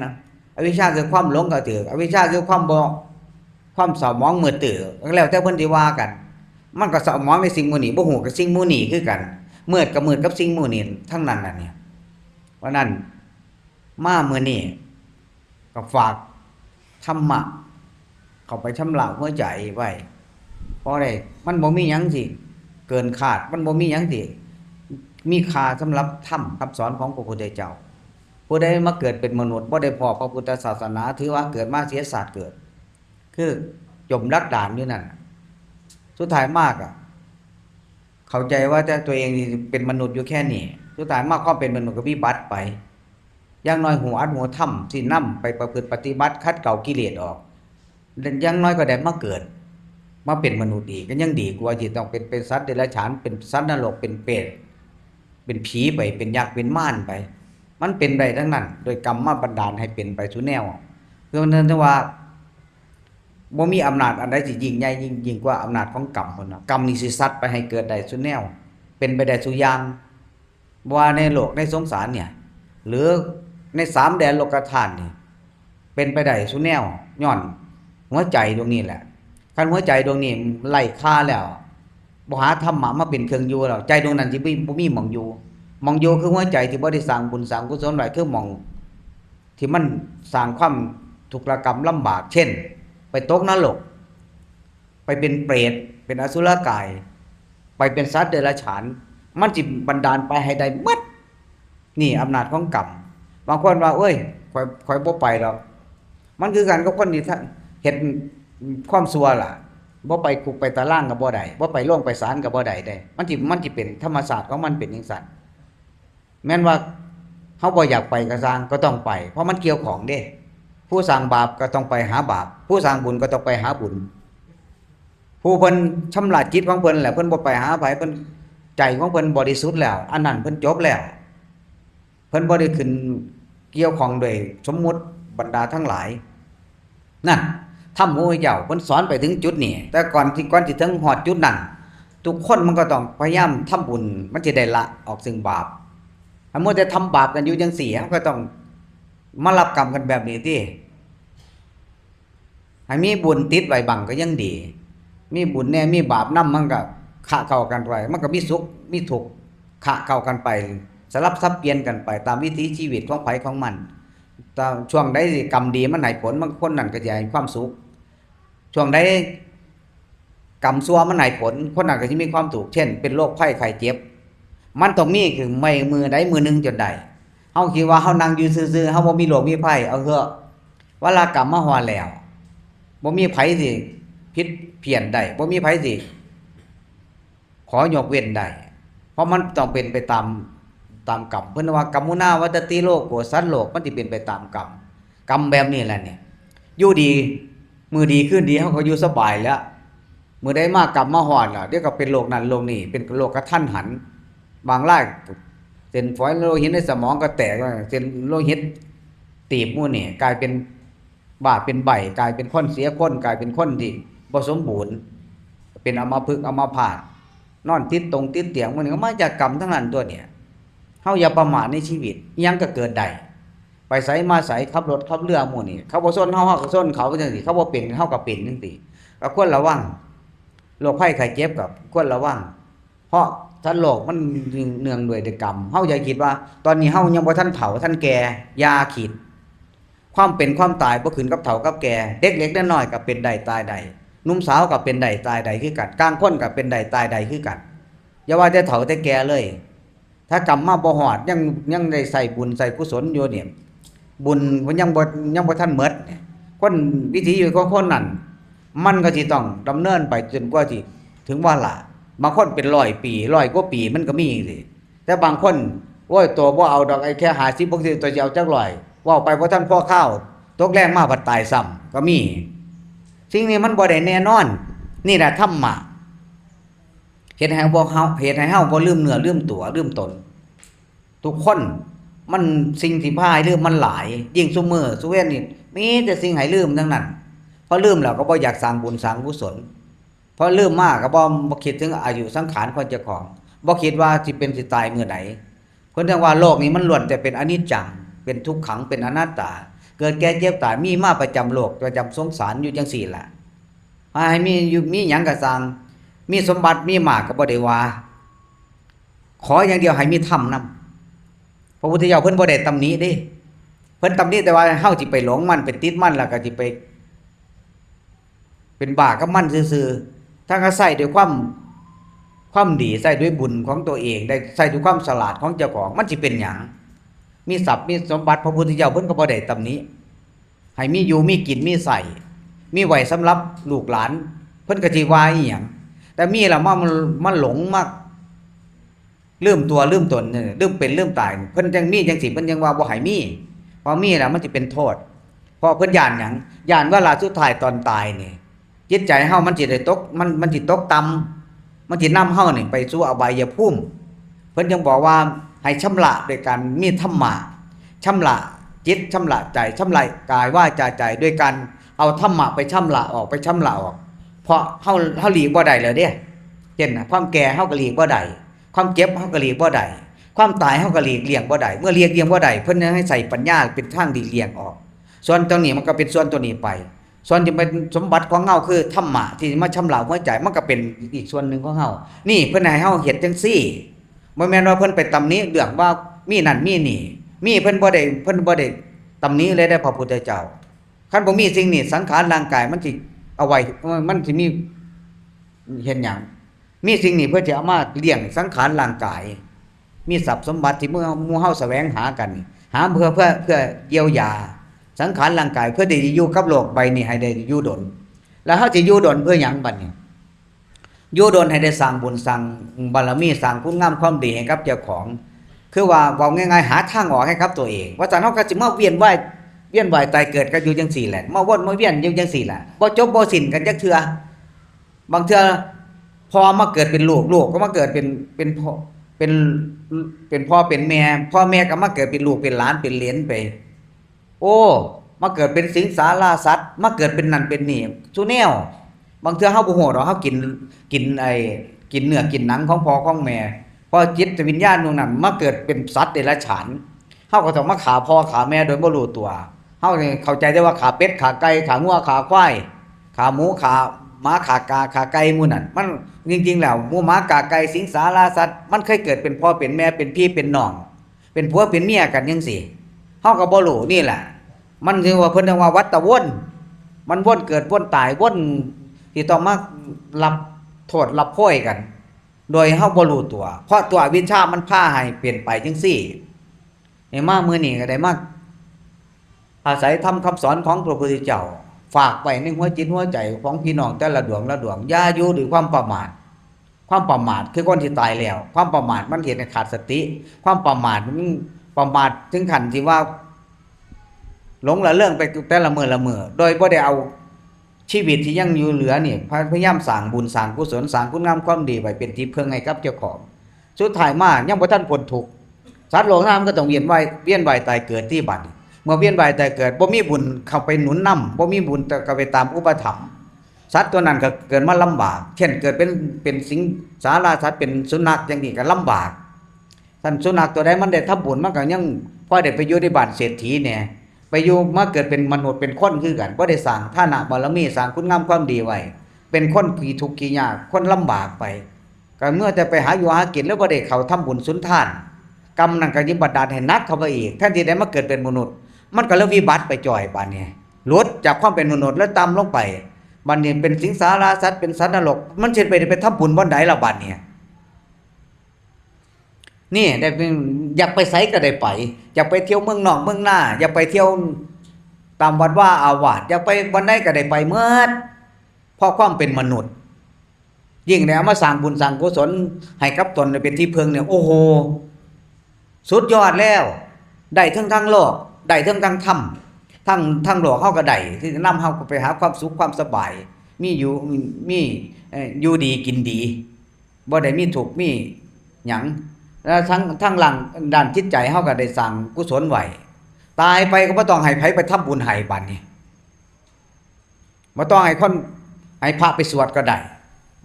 อวิชชาคือความหลงก็ถูกอวิชชาคือความเศร้าหมองมืดตื้อแล้วแต่เพิ่นสิว่ากันมันก็เศร้าหมองในสิ่งหมู่นี้บ่ฮู้กับสิ่งหมู่นี้คือกันมืดก็มืดกับสิ่งหมู่นี้ทั้งนั้นน่ะเนี่ยเพราะนั้นมามื้อนี้ก็ฝากธรรมะเข้าไปชำระหัวใจไว้เพราะได้มันบ่มีหยังสิเกินคาดมันบ่มีหยังสิมีค่าสำหรับธรรมคำสอนของพระพุทธเจ้าผู้ใดมาเกิดเป็นมนุษย์บ่ได้พอพระพุทธศาสนาถือว่าเกิดมาเสียศาสตร์เกิดคือจมรักดานอยู่นั่นสุดท้ายมากเข้าใจว่าแต่ตัวเองเป็นมนุษย์อยู่แค่นี้สุดท้ายมากความเป็นมนุษย์ก็วิบัติไปอย่างน้อยหัวอัดหัวถ้ำที่นำไปประพฤติปฏิบัติคัดเก่ากิเลสออกอย่างน้อยก็ได้มาเกิดมาเป็นมนุษย์อีกก็ยังดีกว่าที่ต้องเป็นสัตว์เดรัจฉานเป็นสัตว์นรกเป็นเปรตเป็นผีไปเป็นยักษ์เป็นม่านไปมันเป็นได้ทั้งนั้นโดยกรรมมาบันดาลให้เป็นไปสู่แนวเพราะฉะนั้นว่าบ่มีอำนาจอันใดสิยิ่งใหญ่ยิ่งกว่าอำนาจของกรรมพุ่นน่ะกรรมนี่สิซัดไปให้เกิดได้สู่แนวเป็นไปได้สู่อย่างบ่ว่าในโลกในสงสารเนี่ยหรือใน3แดนโลกธาตุนี่เป็นไปได้สู่แนวย้อนหัวใจดวงนี้แหละคันหัวใจดวงนี้ไร้ค่าแล้วบ่หาธรรมะมาเป็นเครื่องอยู่แล้วใจดวงนั้นสิบ่มีหม้องอยู่หม้องอยู่คือหัวใจที่บ่ได้สร้างบุญสร้างกุศลไว้คือหม้องที่มันสร้างความทุกข์ระกรรมลำบากเช่นไปตกนรกไปเป็นเปรตเป็นอสุรกายไปเป็นสัตว์เดรัจฉานมันสิบันดาลไปให้ได้หมดนี่อำนาจของกรรมบางคนว่าเอ้ยข่อยบ่ไปดอกมันคือกันกับคนที่เฮ็ดความชั่วล่ะบ่ไปคุกไปตารางก็บ่ได้บ่ไปโรงไปศาลก็บ่ได้มันสิเป็นธรรมชาติของมันเป็นจังซั่นแม้นว่าเฮาบ่อยากไปก็สร้างก็ต้องไปเพราะมันเกี่ยวของเด้ผู้สร้างบาปก็ต้องไปหาบาปผู้สร้างบุญก็ต้องไปหาบุญผู้เพิ่นชำระจิตของเพิ่นแหละเพิ่นบ่ไปหาไผเพิ่นใจของเพิ่นบริสุทธิ์แล้วอันนั้นเพิ่นจบแล้วเพิ่นบ่ได้ขึ้นเกี่ยวข้องด้วยสมมุติบรรดาทั้งหลายนั่นธรรมของพระเจ้าเพิ่นสอนไปถึงจุดนี้แต่ก่อนที่ถึงฮอดจุดนั้นทุกคนมันก็ต้องพยายามทำบุญมันสิได้ละออกซึ่งบาปถ้ามัวแต่ทำบาปกันอยู่จังซี่มันก็ต้องมารับกรรมกันแบบนี้ติให้มีบุญติดไว้บังก็ยังดีมีบุญแน่มีบาปนำมันก็ขะเข้ากันไปมันก็มีสุขมีทุกข์ขะเข้ากันไปสลับซับเปลี่ยนกันไปตามวิถีชีวิตของไผของมันตามช่วงใดที่กรรมดีมันให้ผลบางคนนั่นก็จะให้ความสุขช่วงใดกรรมชั่วมันให้ผลคนนั้นก็สิมีความทุกข์เช่นเป็นโรคภัยไข้เจ็บมันต้องมีคือไม่มือใดมือหนึงจนได้เฮาคิดว่าเฮานั่งอยู่ซื่อๆเฮาบ่มีโรคมีภัยเอาเถอะเวลากรรมมาฮอดแล้วบ่มีไผสิผิดเพี้ยนได้บ่มีไผสิขอยกเว้นได้เพราะมันต้องเป็นไปตามกรรมเพิ่นว่ากรรมุนาวัตติโลกโกสันโลกมันสิเป็นไปตามกรรมแบบนี้แหละเนี่ยอยู่ดีมื้อดีคืนดีเฮาก็อยู่สบายแล้วมื้อใดมากรรมมาฮอดแล้วเดี๋ยวก็เป็นโรคนั้นโรคนี้เป็นโรคกระทันหันบางรายเส้นฝอยโลหิตในสมองก็แตกเส้นโลหิตตีบหมู่นี่กลายเป็นบ้าเป็นใบกลายเป็นคนเสียคนกลายเป็นคนที่บ่สมบูรณ์เป็นอัมพฤกษ์อัมพาตนอนติดเตียงมันก็มาจากกรรมทั้งนั้นตัวเนี่ยเฮาอย่าประมาทในชีวิตอิหยังก็เกิดได้ไปไสมาไสขับรถขับเรือหมู่นี่เขาบ่ซ่อนเฮาก็ซ่อนเขาจังซี่เขาบ่เป็นเฮาก็เป็นจังซี่ก็ควรระวังโรคภัยไข้เจ็บก็ควรระวังเพราะถ้าโลกมันเนื่องด้วยกรรมเฮาอย่าคิดว่าตอนนี้เฮายังบ่ทันเฒ่าทันแก่อย่าคิด ความเป็นความตายบ่ขึ้นกับเฒ่ากับแก่เด็กเล็กน้อยก็เป็นได้ตายได้หนุ่มสาวก็เป็นได้ตายได้คือกันกลางคนก็เป็นได้ตายได้คือกันอย่าว่าแต่เฒ่าแต่แก่เลยถ้ากรรมมาบ่ฮอดยังได้ใส่บุญใส่กุศลอยู่เนี่ยบุญมันยังบ่ทันหมดคนวิถีอยู่ของคนนั้นมันก็สิต้องดำเนินไปจนกว่าที่ถึงวาระบางคนเป็น100 ปี100 กว่าปีมันก็มีสิแต่บางคนโอ้ยตัวบ่เอาดอกไอ้แค่50 60ตัวสิเอาจัก100เว้าไปบ่ทันพอข้าวตกแรงมาบัดตายซ้ำก็มีสิ่งนี้มันบ่ได้แน่นอนนี่แหละธรรมะเฮ็ดให้เฮาบ่ลืมเนื้อลืมตัวลืมตนทุกคนมันสิ่งที่พาให้ลืมมันหลายยิ่งซุมื้อซุเว้นนี่มีแต่สิ่งให้ลืมทั้งนั้นพอลืมแล้วก็บ่อยากสร้างบุญสร้างกุศลพอลืมมากก็บ่คิดถึงอายุสังขารของเจ้าของบ่คิดว่าสิเป็นสิตายมื้อใดเพิ่นเรียกว่าโลกนี้มันล้วนแต่เป็นอนิจจังเป็นทุกขังเป็นอนัตตาเกิดแก่เจ็บตายมีมาประจำโลกประจำสงสารอยู่จังซี่ล่ะให้มีอยู่มีหยังก็สร้างมีสมบัติมีมากก็บ่ได้ว่าขออย่างเดียวให้มีธรรมนำพระพุทธเจ้าเพิ่นบ่ได้ตำหนิเด้เพิ่นตำหนิแต่ว่าเฮาสิไปหลงมันไปติดมันแล้วก็สิไปเป็นบ้ากับมันซื่อๆถ้าก็ใช้ด้วยความดีใช้ด้วยบุญของตัวเองได้ใช้ด้วยความฉลาดของเจ้าของมันสิเป็นหยังมีทรัพย์มีสมบัติพระพุทธเจ้าเพิ่นก็บ่ได้ตำหนิให้มีอยู่มีกินมีใช้มีไว้สำหรับลูกหลานเพิ่นก็สิว่าอีหยังแต่มีแล้วมันหลงมากลืมตัวลืมตนเนี่ยลืมเป็นลืมตายเพิ่นจังมีจังสิเพิ่นยังว่าบ่ให้มีพอมีแล้วมันสิเป็นโทษเพราะเพิ่นย้านหยังย้านว่าลาสุดท้ายตอนตายนี่จิตใจเฮามันสิได้ตกมันสิตกต่ำมันสินำเฮานี่ไปสู่อบายภูมิเพิ่นยังบอกว่าให้ชำระด้วยการมีธรรมะชำระจิตชำระใจชำระกายวาจาใจด้วยการเอาธรรมะไปชำระออกเพราะเฮาหลีกบ่ได้แล้วเด้เช่นความแก่เฮาก็หลีกบ่ได้ความเจ็บเฮาก็หลีกบ่ได้ความตายเฮาก็หลีกเลี่ยงบ่ได้เมื่อหลีกเลี่ยงบ่ได้เพิ่นให้ใส่ปัญญาเป็นทางหลีกเลี่ยงออกส่วนตรงนี้มันก็เป็นส่วนตัวนี้ไปส่วนที่เป็นสมบัติของเฮาคือธรรมะที่มาชำระหัวใจมันก็เป็นอีกส่วนหนึ่งของเฮานี่เพิ่นให้เฮาเฮ็ดจังซี่บ่แม่นว่าเพิ่นไปตำหนิเรื่องว่ามีนั่นมีนี่มีเพิ่นบ่ได้ตำหนิเลยได้พระพุทธเจ้าคันบ่มีสิ่งนี้สังขารร่างกายมันสิเอาไว้มันสิมีเฮ็ดหยังมีสิ่งนี้เพื่อจะเอามาเลี้ยงสังขารร่างกายมีทรัพย์สมบัติที่หมู่เฮาแสวงหากันหาเพื่อเยียวยาสังขารร่างกายเพื่อได้อยู่กับโลกใบนี้ให้ได้อยู่ดลแล้วเฮาสิอยู่ดลเพื่อหยังบัดนี้อยู่ดลให้ได้สร้างบุญสร้างบารมีสร้างคุณงามความดีให้กับเจ้าของคือว่าเว้าง่ายๆหาทางออกให้กับตัวเองว่าซั่นเฮาก็สิมาเวียนว่ายตายเกิดกันอยู่จังซี่แหละมาวนมาเวียนอยู่จังซี่แหละบ่จบบ่สิ้นกันจักเทื่อบางเทื่อพอมาเกิดเป็นลูกก็มาเกิดเป็นพ่อเป็นพ่อเป็นแม่พ่อแม่ก็มาเกิดเป็นลูกเป็นหลานเป็นเหลนไปโอ้มาเกิดเป็นสิงสาราสัตว์มาเกิดเป็นนั่นเป็นนี่ซุแนวบางเทื่อเฮาบ่ฮู้ดอกเฮากินเนื้อกินหนังของพ่อของแม่พอจิตวิญญาณตรงนั้นมาเกิดเป็นสัตว์เดรัจฉานเฮาก็ต้องมาฆ่าพ่อฆ่าแม่โดยบ่รู้ตัวเฮานี่เข้าใจได้ว่าฆ่าเป็ดฆ่าไก่ฆ่างัวฆ่าควายฆ่าหมูฆ่าหมาฆ่ากาฆ่าไก่หมู่นั่นมันจริงๆแล้วหมูหมากาไก่สิงสาราสัตว์มันเคยเกิดเป็นพ่อเป็นแม่เป็นพี่เป็นน้องเป็นผัวเป็นเมียกันจังซี่เฮาก็บ่รู้นี่แหละมันคือว่าเพิ่นเรียกว่าวัฏวนมันวนเกิดวนตายวนที่ต้องมารับโทษรับโพยกันโดยเฮาบ่รู้ตัวเพราะตัวอวิชชามันพาให้เปลี่ยนไปจังซี่มามื้อนี้ก็ได้มาอาศัยธรรมคำสอนของพระพุทธเจ้าฝากไว้ในหัวจิตหัวใจของพี่น้องแต่ละดวงอย่าอยู่ด้วยความประมาทคือคนที่ตายแล้วความประมาทมันเฮ็ดให้ขาดสติความประมาทมันประมาทถึงขั้นที่ว่าหลงละเรื่องไปแต่ละมื้อโดยบ่ได้เอาชีวิตที่ยังอยู่เหลือนี่พยายามสร้างบุญสร้างกุศลสร้างคุณงามความดีไว้เป็นที่พึ่งให้กับเจ้าของสุดท้ายมายังบ่ทันพ้นทุกข์สัตว์โลกนั้นก็ต้องเวียนว่ายตายเกิดที่บัดเมื่อเวียนว่ายตายเกิดบ่มีบุญเข้าไปหนุนนำบ่มีบุญก็ไปตามอุปถัมภ์สัตว์ตัวนั้นก็เกิดมาลำบากเช่นเกิดเป็นสิงสาราสัตว์เป็นสุนัขจังนี้ก็ลำบากท่านสุนัขตัวใดมันได้ทำบุญมันก็ยังพอได้ไปอยู่ในบ้านเศรษฐีเนี่ยไปอยู่มาเกิดเป็นมนุษย์เป็นคนคือกันบ่ได้สร้างฐานะบารมีสร้างคุณงามความดีไว้เป็นคนขี้ทุกข์ขี้ยากคนลำบากไปก็เมื่อจะไปหาอยู่หากินแล้วบ่ได้เข้าทำบุญสุนทานกรรมนั้นก็ยิ่งบันดาลให้หนักเข้าไปอีกแทนที่ได้มาเกิดเป็นมนุษย์ มันก็เลยวิบัติไปจ่อยบาดนี้หลุดจากความเป็นมนุษย์แล้วต่ำลงไปบัดนี้เป็นสิงสาราสัตว์เป็นสัตว์นรกมันสิไปทำบุญบ่อนใดล่ะบัดนี้นี่ได้เป็นอยากไปไสก็ได้ไปอยากไปเที่ยวเมืองนอกเมืองหน้าอยากไปเที่ยวตามวัดว่าอาวาสอยากไปวันใดก็ได้ไปหมดเพราะความเป็นมนุษย์ยิ่งได้เอามาสร้างบุญสร้างกุศลให้กับตนเป็นที่พึ่งเนี่ยโอ้โหสุดยอดแล้วได้ทั้งโลกได้ทั้งธรรมทั้งโลกเฮาก็ได้ที่จะนำเฮาไปหาความสุขความสบายมีอยู่อยู่ดีกินดีบ่ได้มีทุกข์มีหยังแล้วทั้งหลังด้านจิตใจเฮาก็ได้สร้างกุศลไว้ตายไปก็บ่ต้องให้ไผไปทำบุญให้บัดนี้บ่ต้องให้คนให้พระไปสวดก็ได้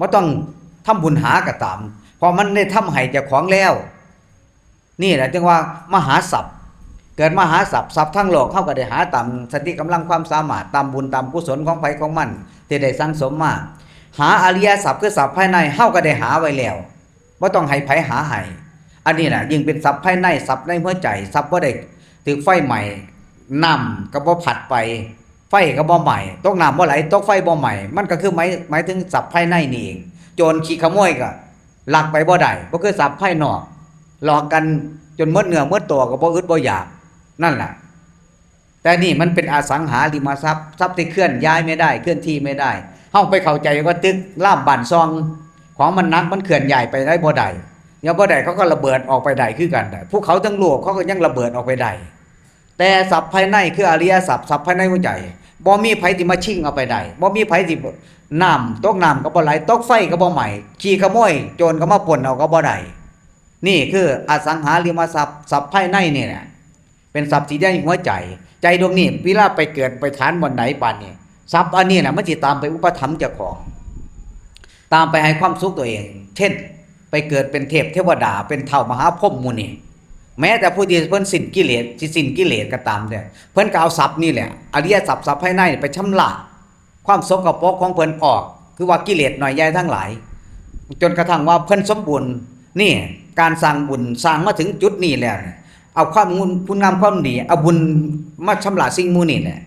บ่ต้องทำบุญหาก็ตามเพราะมันได้ทำให้เจ้าของแล้วนี่แหละจึงว่ามหาทรัพย์เกิดมหาทรัพย์ทั้งโลกเฮาก็ได้หาตามสติกำลังความสามารถตามบุญตามกุศลของไผของมันที่ได้สั่งสมมาหาอริยทรัพย์คือทรัพย์ภายในเฮาก็ได้หาไว้แล้วบ่ต้องให้ไผหาให้อันนี้น่ะยิ่งเป็นทรัพย์ภายในทรัพย์ในหัวใจทรัพย์บ่ได้ถูกไฟไหม้น้ำก็บ่ผัดไปไฟก็บ่ไหม้ตกน้ำบ่ไหลตกไฟบ่ไหม้มันก็คือหมายถึงทรัพย์ภายในนี่เองโจรขี้ขโมยก็ลักไปบ่ได้บ่คือทรัพย์ภายนอกหลอกกันจนหมดเนื้อหมดตัวก็บ่อึดบ่อยากนั่นแหละแต่นี่มันเป็นอสังหาริมทรัพย์ทรัพย์ที่เคลื่อนย้ายไม่ได้เคลื่อนที่ไม่ได้เฮาไปเข้าใจว่าตึกล่ามบ้านซองของมันนักมันเคลื่อนย้ายไปได้บ่ได้อย่าบ่ได้เขาก็ระเบิดออกไปได้คือกันได้ภูเขาทั้งโลกเขาก็ยังระเบิดออกไปได้แต่ทรัพย์ภายในคืออริยทรัพย์ภายในหัวใจบ่มีไผที่มาชิงเอาไปได้บ่มีไผที่น้ำตกน้ำก็บ่ไหลตกไฟก็บ่ไหม้ขี้ขโมยโจรก็มาปล้นเอาก็บ่ได้นี่คืออสังหาริมทรัพย์ทรัพย์ภายในนี่แหละเป็นทรัพย์ที่ได้หัวใจใจดวงนี้เวลาไปเกิดไปฐานบ่อนไหนปานนี้ทรัพย์อันนี้น่ะมันสิตามไปอุปถัมภ์เจ้าของตามไปให้ความสุขตัวเองเช่นไปเกิดเป็นเทพเทวดาเป็นเฒ่ามหาพรหมหมู่นี่แม้แต่ผู้ที่เพิ่นสิ้นกิเลสสิสิ้นกิเลสก็ตามแต่เพิ่นก็เอาทรัพย์นี่แหละอริยทรัพย์ภายในไปชำระความสกปรกของเพิ่นออกคือว่ากิเลสน้อยใหญ่ทั้งหลายจนกระทั่งว่าเพิ่นสมบูรณ์นี่การสร้างบุญสร้างมาถึงจุดนี้แล้วเอาความคุณงามความดีเอาบุญมาชำระสิ่งหมู่นี่แหละ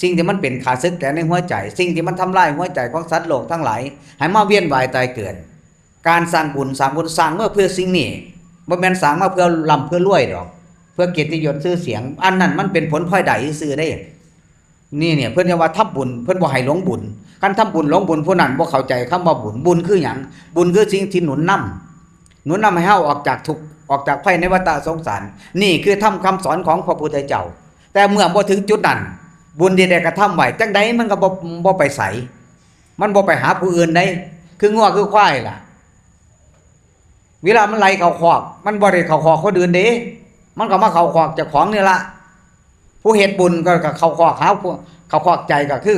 สิ่งที่มันเป็นข้าศึกแก่ในหัวใจสิ่งที่มันทำลายหัวใจของสัตว์โลกทั้งหลายให้มาเวียนว่ายตายเกิดการสร้างบุญสร้างเมื่อเพื่อสิ่งนี้บ่แม่นสร้างมาเพื่อร่ำเพื่อรวยดอกเพื่อเกียรติยศชื่อเสียงอันนั้นมันเป็นผลพลอยได้ซื่อได้นี่เนี่ยเพิ่นว่าทำบุญเพิ่นบ่ให้หลงบุญการทำบุญหลงบุญผู้นั้นบ่เข้าใจคำว่าบุญคือหยังบุญคือสิ่งที่หนุนนำให้เฮาออกจากทุกข์ออกจากภัยในวัฏสงสารนี่คือธรรมคำสอนของพระพุทธเจ้าแต่เมื่อบ่ถึงจุดนั้นบุญที่ได้กระทำไว้จังใดมันก็บ่ไปไสมันบ่ไปหาผู้อื่นได้คืองัวคือควายล่ะเวลามันไหลเข้าคอกมันบ่ได้เข้าคอกคนอื่นเด้มันก็มาเข้าคอกเจ้าของนี่ล่ะผู้เฮ็ดบุญก็เข้าคอกเข้าคอกใจก็คือ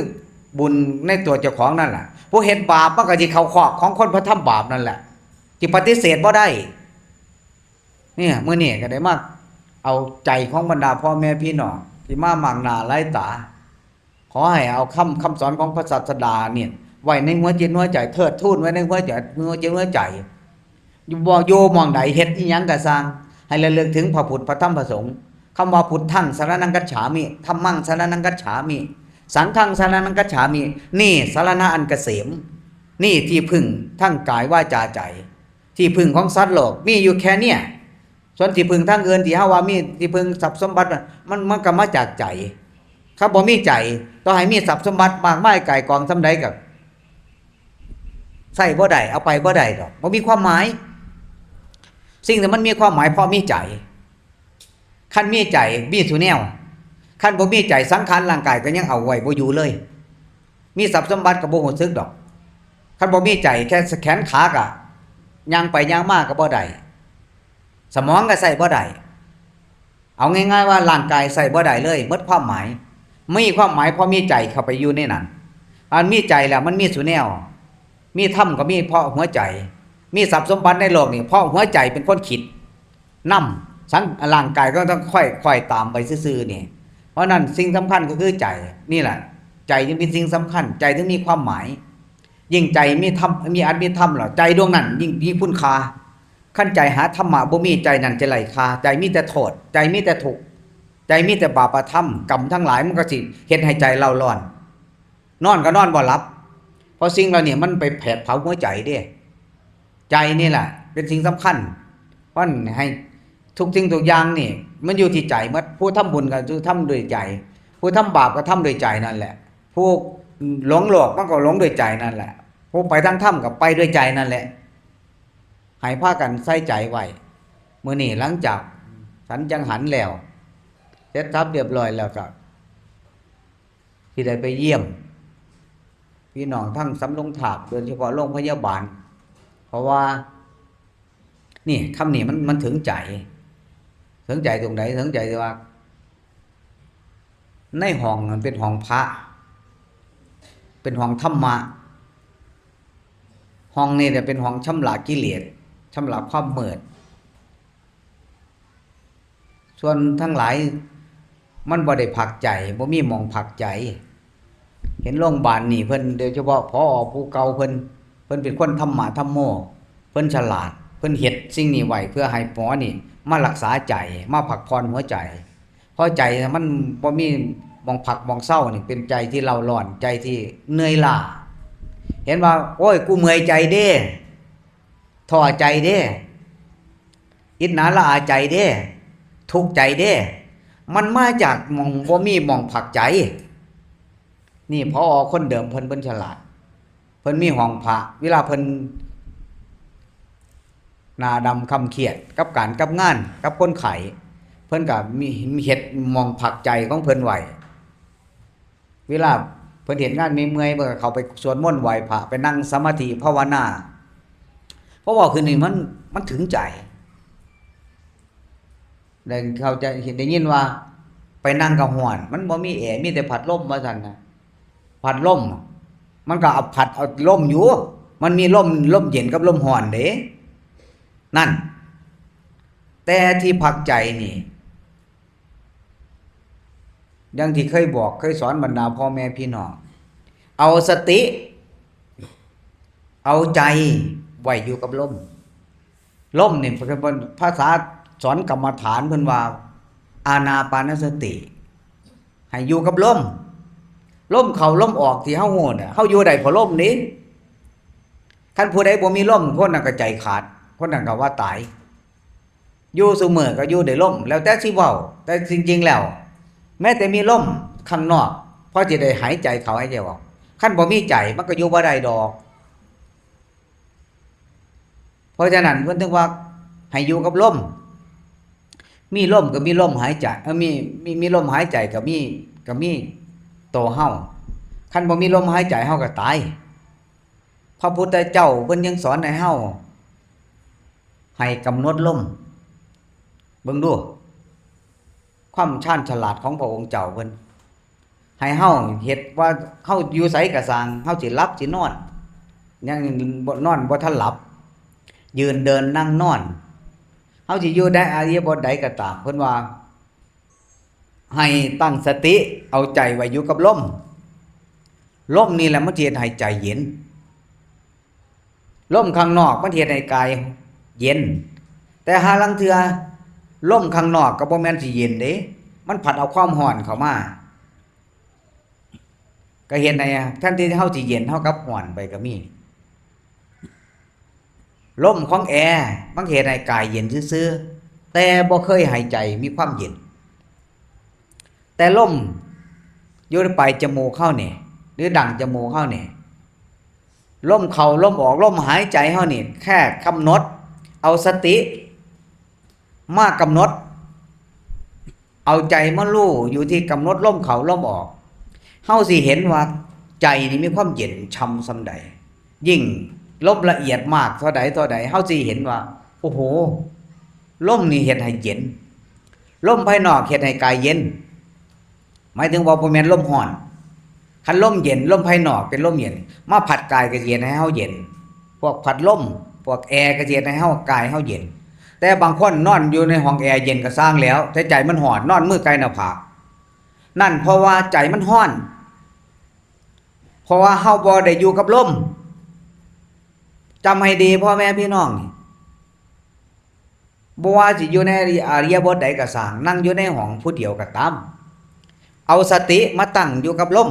บุญในตัวเจ้าของนั่นล่ะผู้เฮ็ดบาปมันก็สิเข้าคอกของคนพระทำบาปนั่นแหละที่ปฏิเสธบ่ได้เนี่ยมื้อนี้ก็ได้มาเอาใจของบรรดาพ่อแม่พี่น้องที่มามั่งหน้าหลายตาขอให้เอาคำสอนของพระศาสดาเนี่ยไว้ในหัวจิตหัวใจเทิดทูนไว้ในหัวใจอยู่บ่โยมองใดเฮ็ดอีหยังก็สร้างให้ระลึกถึงพระพุทธพระธรรมพระสงฆ์คำว่าพุทธังสรณังคัจฉามิธัมมังสรณังคัจฉามิสังฆังสรณังคัจฉามินี่สรณะอันเกษมนี่ที่พึ่งทั้งกายวาจาใจที่พึ่งของสัตว์โลกมีอยู่แค่เนี้ยส่วนที่พึ่งทั้งอื่นที่เฮาว่ามีที่พึ่งทรัพย์สมบัติมันก็มาจากใจถ้าบ่มีใจต่อให้มีทรัพย์สมบัติมากมายไก่กองซำใดก็ใส่บ่ได้เอาไปบ่ได้ดอกบ่มีความหมายสิ่งที่มันมีความหมายเพราะมีใจคันมีใจมีสุแนวคันบ่มีใจสังขารร่างกายก็ยังเอาไว้บ่อยู่เลยมีทรัพย์สมบัติก็บ่รู้สึกดอกคันบ่มีใจแค่แขนขาก็ย่างไปย่างมาก็บ่ได้สมองก็ใส่บ่ได้เอาง่ายๆว่าร่างกายใส่บ่ได้เลยหมดความหมายมีความหมายเพราะมีใจเข้าไปอยู่ในนั้นอันมีใจแล้วมันมีสุแนวมีธรรมก็มีเพราะหัวใจมีทรัพย์สมบัติในโลกนี่เพราะหัวใจเป็นคนคิดนำสังร่างกายก็ต้องค่อยตามไปซื่อๆนี่เพราะนั้นสิ่งสำคัญก็คือใจนี่แหละใจจึงเป็นสิ่งสำคัญใจถึงมีความหมายยิ่งใจมีธรรมมีอัตมีธรรมแล้วใจดวงนั้นยิ่งมีคุณค่าขั้นใจหาธรรมะบ่มีใจนั้นจะไร้ค่าใจมีแต่โทษใจมีแต่ทุกข์ ใจมีแต่บาปธรรมกรรมทั้งหลายมันก็สิเฮ็ดให้ใจเราร้อนนอนก็นอนบ่หลับเพราะสิ่งเหล่านี้มันไปแผดเผาหัวใจเด้ใจนี่แหละเป็นสิ่งสำคัญเพราะให้ทุกสิ่งทุกอย่างนี่มันอยู่ที่ใจหมดผู้ทำบุญก็คือทำด้วยใจผู้ทำบาปก็ทำด้วยใจนั่นแหละผู้หลงโลกมันก็หลงด้วยใจนั่นแหละผู้ไปทางธรรมก็ไปด้วยใจนั่นแหละให้พากันใส่ใจไว้มื้อนี้หลังจากสันจังหันแล้วเสร็จสับเรียบร้อยแล้วก็ที่ได้ไปเยี่ยมพี่น้องทั้งสำโรงทาบโดยเฉพาะโรงพยาบาลเพราะว่านี่คำนี้มันถึงใจตรงไหนถึงใจที่ว่าในห้องมันเป็นห้องพระเป็นห้องธรรมะห้องนี้เนี่ยเป็นห้องชำระกิเลสชำระความมืดส่วนทั้งหลายมันบ่ได้พักใจบ่มีหม่องพักใจเห็นโรงพยาบาลนี่เพิ่นโดยเฉพาะผอผู้เก่าเพิ่นเป็นคนธรรมะธรรมโมเพิ่นฉลาดเพิ่นเฮ็ดสิ่งนี้ไว้เพื่อให้หมอนี่มารักษาใจมาพักผ่อนหัวใจเพราะใจมันบ่มีหม่องพักหม่องเศร้านี่เป็นใจที่เร่าร้อนใจที่เหนื่อยล้าเห็นว่าโอ้ยกูเมื่อยใจเด้ท้อใจเด้อิจฉาละอาใจเด้ทุกข์ใจเด้มันมาจากหม่องบ่มีหม่องพักใจนี่พอคนเดิมเพิ่นฉลาดเพิ่นมีห้องพระเวลาเพิ่นหน้าดำคำเครียดกับการกับงานกับคนไข้เพิ่นก็มีเฮ็ดหม่องพักใจของเพิ่นไว้เวลาเพิ่นเฮ็ดงานเมื่อยๆเพิ่นก็เข้าไปสวดมนต์ไหว้พระไปนั่งสมาธิภาวนาเพราะว่าคือนี่มันถึงใจได้เขาจะเห็นได้ยินว่าไปนั่งกับห้อนมันบ่มีแอร์มีแต่พัดลมว่าซั่นน่ะพัดลมมันก็เอาพัดเอาลมอยู่มันมีลมเย็นกับลมร้อนเด้นั่นแต่ที่พักใจนี่อย่างที่เคยบอกเคยสอนบรรดาพ่อแม่พี่น้องเอาสติเอาใจไว้อยู่กับลมนี่เป็นภาษาสอนกรรมฐานเพิ่นว่าอานาปานสติให้อยู่กับลมเข้าลมออกที่เฮาโหน่ะเฮาอยู่ได้เพราะลมนี้คันผู้ใดบ่มีลมคนนั้นก็ใจขาดคนนั้นก็ว่าตายอยู่ซุมื้อก็อยู่ได้ลมแล้วแต่สิเว้าแต่จริงๆแล้วแม้แต่มีลมข้างนอกพอสิได้หายใจเข้าหายใจออกคันบ่มีใจมันก็อยู่บ่ได้ดอกเพราะฉะนั้นเพิ่นถึงว่าให้อยู่กับลมมีลมก็มีลมหายใจมีลมหายใจก็มีตัวเฮาคันบ่มีลมหายใจเฮาก็ตายพระพุทธเจ้าเพิ่นยังสอนให้เฮาให้กำหนดลมเบิ่งดูความชาญฉลาดของพระองค์เจ้าเพิ่นให้เฮาเฮ็ดว่าเฮาอยู่ไสก็สร้างเฮาสิหลับสินอนยังบ่นอนบ่ทันหลับยืนเดินนั่งนอนเฮาสิอยู่ได้อิริยาบถใดก็ตามเพิ่นว่าให้ตั้งสติเอาใจไว้อยู่กับลมนี่แหละมันสิเฮ็ดให้ใจเย็นลมข้างนอกมันเฮ็ดให้กายเย็นแต่หาลางเทื่อลมข้างนอกก็บ่แม่นสิเย็นเด้มันพัดเอาความร้อนเข้ามาก็เฮ็ดให้แทนที่เฮาสิเย็นเฮากับร้อนไปก็มีลมของแอร์มันเฮ็ดให้กายเย็นซื่อๆแต่บ่เคยให้ใจมีความเย็นแต่ลมอยู่ในปลายจมูกเฮานี่หรือดั่งจมูกเฮานี่ลมเข้าลมออกลมหายใจเฮานี่แค่กำหนดเอาสติมากำหนดเอาใจมารู้อยู่ที่กำหนดลมเข้าลมออกเฮาสิเห็นว่าใจนี่มีความเย็นช่ำส่ำใดยิ่งลมละเอียดมากเท่าใดเฮาสิเห็นว่าโอ้โหลมนี่เฮ็ดให้เย็นลมภายนอกเฮ็ดให้กายเย็นหมายถึงว่าบ่แม่นลมร้อนคันลมเย็นลมภายนอกเป็นลมเย็นมาพัดกายก็เย็นให้เฮาเย็นพวกพัดลมพวกแอร์ก็เย็นให้เฮากายเฮาเย็นแต่บางคนนอนอยู่ในห้องแอร์เย็นก็สร้างแล้วแต่ใจมันร้อนนอนมือไกลหน้าผากนั่นเพราะว่าใจมันร้อนเพราะว่าเฮาบ่ได้อยู่กับลมจำให้ดีพ่อแม่พี่น้อง บ่ว่าสิอยู่ในอริยบทใดก็สร้างนั่งอยู่ในห้องผู้เดียวก็ตามเอาสติมาตั้งอยู่กับลม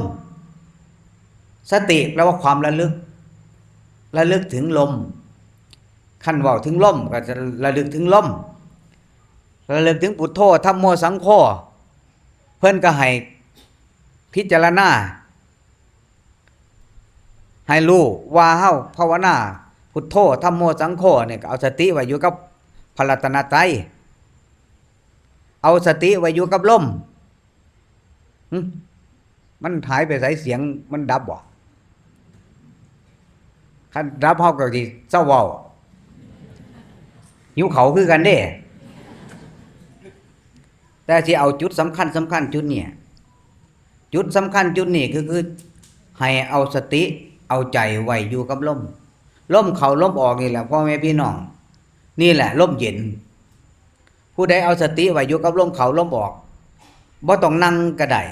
สติแปลว่าความระลึกถึงลมคันเว้าถึงลมก็จะระลึกถึงลมระลึกถึงพุทโธธัมโมสังโฆเพิ่นก็ให้พิจารณาให้รู้ว่าเฮาภาวนาพุทโธธัมโมสังโฆเนี่ยก็เอาสติไว้อยู่กับพระรัตนตรัยเอาสติไว้อยู่กับลมมันหายไปไสเสียงมันดับบ่คันดับเฮาก็สิเซาเว้าหิวเขาวคือกันเด้แต่สิเอาจุดสำคัญจุดเนี่ยจุดสำคัญจุดนี้คือให้เอาสติเอาใจไว้อยู่กับลมเข้าลมออกนี่แหละพ่อแม่พี่น้องนี่แหละลมเย็นผู้ใดเอาสติไว้อยู่กับลมเข้าลมออกบ่ต้องนั่งก็ได้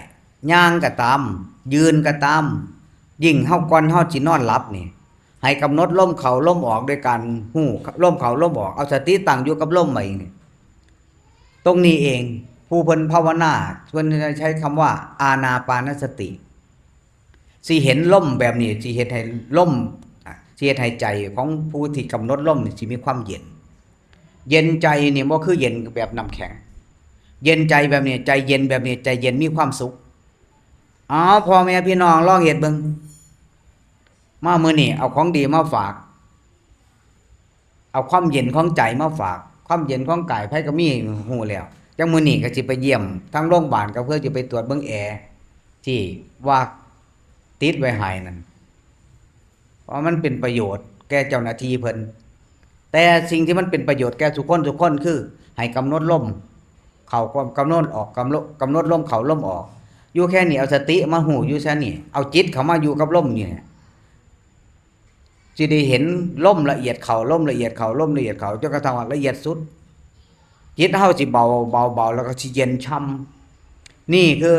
ย่างก็ตามยืนก็ตามยิ่งเฮาก่อนเฮาสินอนหลับนี่ให้กำหนดลมเข้าลมออกด้วยการฮู้ลมเข้าลมออกเอาสติตั้งอยู่กับลมไว้นี่ตรงนี้เองผู้เพิ่นภาวนาเพิ่นใช้คำว่าอานาปานสติสิเห็นลมแบบนี้สิเฮ็ดให้ลมสิเฮ็ดให้ใจของผู้ที่กำหนดลมนี่สิมีความเย็นใจนี่บ่คือเย็นแบบน้ำแข็งเย็นใจแบบนี้ใจเย็นแบบนี้ใจเย็นมีความสุขพ่อแม่พี่น้องลองเฮ็ดเบิ่งมามื้อนี้เอาของดีมาฝากเอาความเย็นของใจมาฝากความเย็นของกายไผก็มีฮู้แล้วจังมื้อนี้ก็สิไปเยี่ยมทางโรงพยาบาลก็เพื่อจะไปตรวจเบิ่งแอร์ที่ว่าติดไว้ให้นั่นเพราะมันเป็นประโยชน์แก่เจ้าหน้าที่เพิ่นแต่สิ่งที่มันเป็นประโยชน์แก่ทุกคนคือให้กำหนดลมเข้ากำหนดออกกำหนดลมเข้าลมออกอยู่แค่นี้เอาสติมาหูอยู่แค่นี้เอาจิตเข้ามาอยู่กับลมนี่สิได้เห็นลมละเอียดเข้าลมละเอียดเข้าลมละเอียดเข้าจนกระทั่งว่าละเอียดสุดจิตเฮาสิเบาแล้วก็สิเย็นช่ำนี่คือ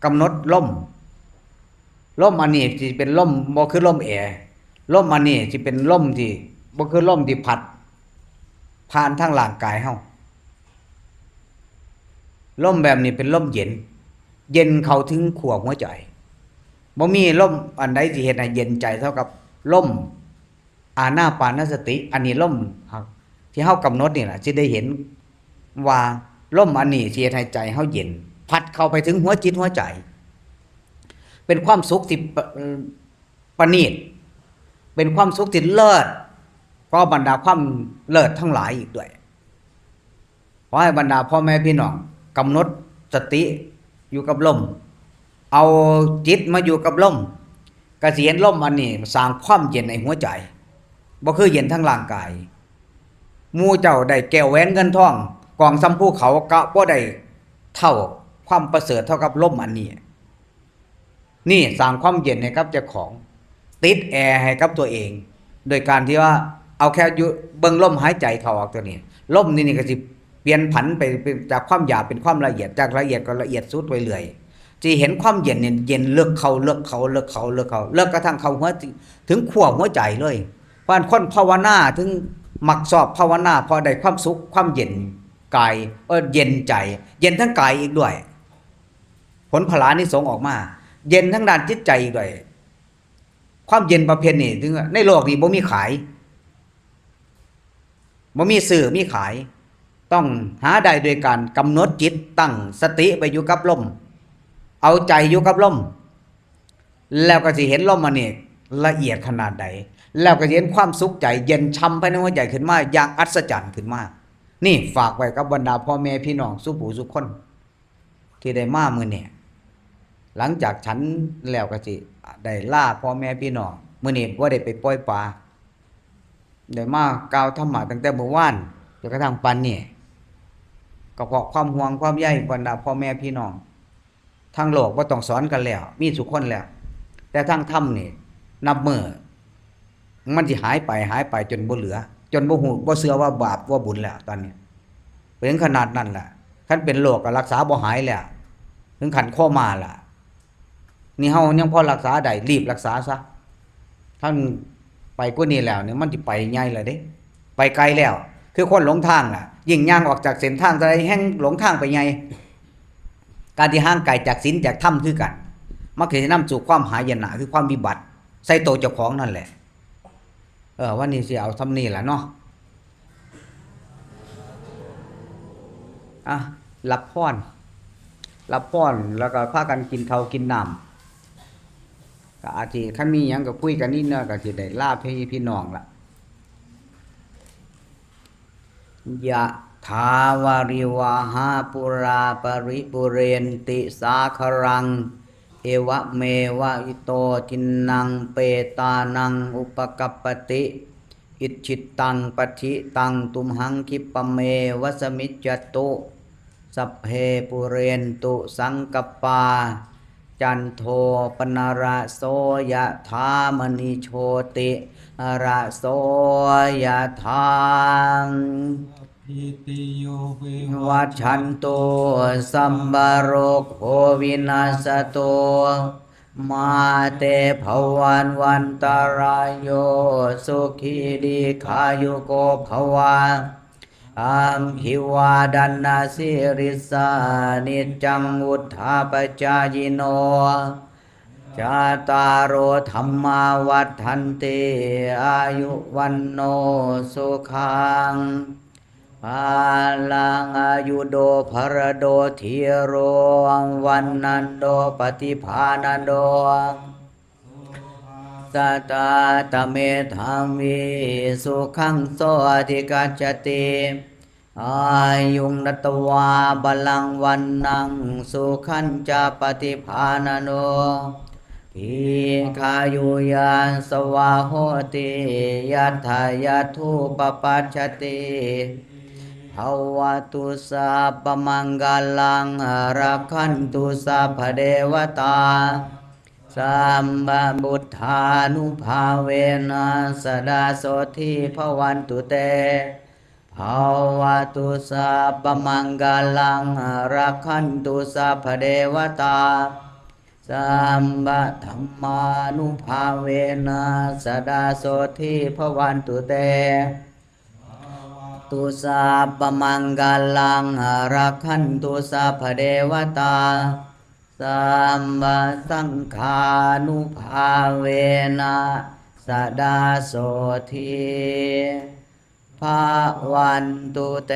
กำหนดลมอันนี้สิเป็นลมบ่คือลมแอร์ลมอันนี้สิเป็นลมที่บ่คือลมที่พัดผ่านทางร่างกายเฮาลมแบบนี้เป็นลมเย็นเข้าถึงขั้วหัวใจบ่มีลมอันใดสิเฮ็ดให้เย็นใจเท่ากับลมอานาปานสติอันนี้ลมที่เฮากำหนดนี่ล่ะสิได้เห็นว่าลมอันนี้สิเฮ็ดให้ใจเฮาเย็นพัดเข้าไปถึงหัวจิตหัวใจเป็นความสุขที่ประณีตเป็นความสุขที่เลิศก็บรรดาความเลิศทั้งหลายอีกด้วยขอให้บรรดาพ่อแม่พี่น้องกำหนดสติอยู่กับลมเอาจิตมาอยู่กับลมก็สิเห็นลมอันนี้สร้างความเย็นในหัวใจบ่คือเย็นทั้งร่างกายหมู่เจ้าได้แก้วแหวนเงินทองกองซ้ำภูเขาก็บ่ได้เท่าความประเสริฐเท่ากับลมอันนี้นี่สร้างความเย็นให้กับเจ้าของติดแอร์ให้กับตัวเองโดยการที่ว่าเอาแค่อยู่เบิ่งลมหายใจเข้าออกตัวนี้ลมนี่ก็สิเปลี่ยนผันไปจากความหยาบเป็นความละเอียดจากละเอียดก็ละเอียดสุดไปเรื่อยสิเห็นความเย็นเนี่ยเย็นเลิกเข้าเลิกกระทั่งเข้าหัวถึงขั้วหัวใจเลยเพราะคนภาวนาถึงมักชอบภาวนาพอได้ความสุขความเย็นกายเย็นใจเย็นทั้งกายอีกด้วยผลพลานิสงส์ออกมาเย็นทั้งด้านจิตใจอีกด้วยความเย็นประเภทนี้ถึงในโลกนี้บ่มีขายบ่มีซื้อมีขายต้องหาได้โดยการกำหนดจิตตั้งสติไปอยู่กับลมเอาใจอยู่กับลมแล้วก็สิเห็นลมอันนี้ละเอียดขนาดใดแล้วก็เห็นความสุขใจเย็นช่ำภายในหัวใจขึ้นมาอย่างอัศจรรย์ขึ้นมานี่ฝากไว้กับบรรดาพ่อแม่พี่น้องสุผู้สุคนที่ได้มามื้อนี้หลังจากฉันแล้วก็สิได้ลาพ่อแม่พี่น้องมื้อนี้บ่ได้ไปปล่อยปลาได้มากล่าวธรรมะตั้งแต่เมื่อวานจนกระทั่งปานนี้ก็เพราะความห่วงความใยบรรดาพ่อแม่พี่น้องทางโลกบ่ต้องสอนกันแล้วมีทุกคนแล้วแต่ทางธรรมนี่นับมื้อมันสิหายไปจนบ่เหลือจนบ่ฮู้บ่เชื่อว่าบาปว่าบุญแล้วตอนนี้เป็นขนาดนั้นล่ะคันเป็นโรคก็รักษาบ่หายแล้วถึงขั้นโคม่าล่ะนี่เฮายังพอรักษาได้รีบรักษาซะท่านไปกว่านี้แล้วเนี่ยมันสิไปใหญ่แล้วเด้ ไปไกลแล้วคือคนหลงทางล่ะยิ่งย่างออกจากเส้นทางใดแห่งหลงทางไปไงการที่ห่างไกลจากศีลจากธรรมคือกันมักสินำสู่ความหายนะคือความวิบัติใส่ตัวเจ้าของนั่นแหละวันนี้สิเอาทำนี่ล่ะเนาะรับพรแล้วก็พากันกินข้าวกินน้ำก็อาทิคันมีหยังก็คุยกันนิดหน่อยก็สิได้ลาพี่น้องล่ะยะถาวาริวหาปุราปริปุเรนติสาครังเอวะเมวะอิโตทินังเปตานังอุปกัปปติอิจิตตังปฏิตังตุมหังคิปะเมวะสมิจจตุสัพเพปุเรนตุสังกปาจันโทปนระโสยะถามณิโชติระโสยะถาอิติโยวิวัชชันตุสัมบโรโควินาสตุมาเตภวันวันตรายโยสุขีดีขายุโกภวะอัมหิวาดันนาสิริสานิจังวุธาปจายโนจาตารโอธรรมาวัฏันติอายุวันโนสุขังภาลังอายุโดภรโดธีโรวันนันโดปฏิภาณโดสัตตาตเมธามิสุขังโสอธิกัจจติอายุงนัตวาบาลังวันนังสุขันจะปฏิภาณโนทิคายุยานสวาโหติยัตถายาทุปปัจจติภวตุสัพพมังคลังรักขันตุสัพพเทวตาสัมมาบุทธานุภาเวนะสดาโสทิภวันตุเตภวตุสัพพมังคลังรักขันตุสัพพเทวตาสัมมาธัมมานุภาเวนะสดาโสทิภวันตุเตตุสัพพมังคลังรักขันตุสัพพเทวตาสัมมาสังฆานุภาเวนะสดาโสทิภวันตุเต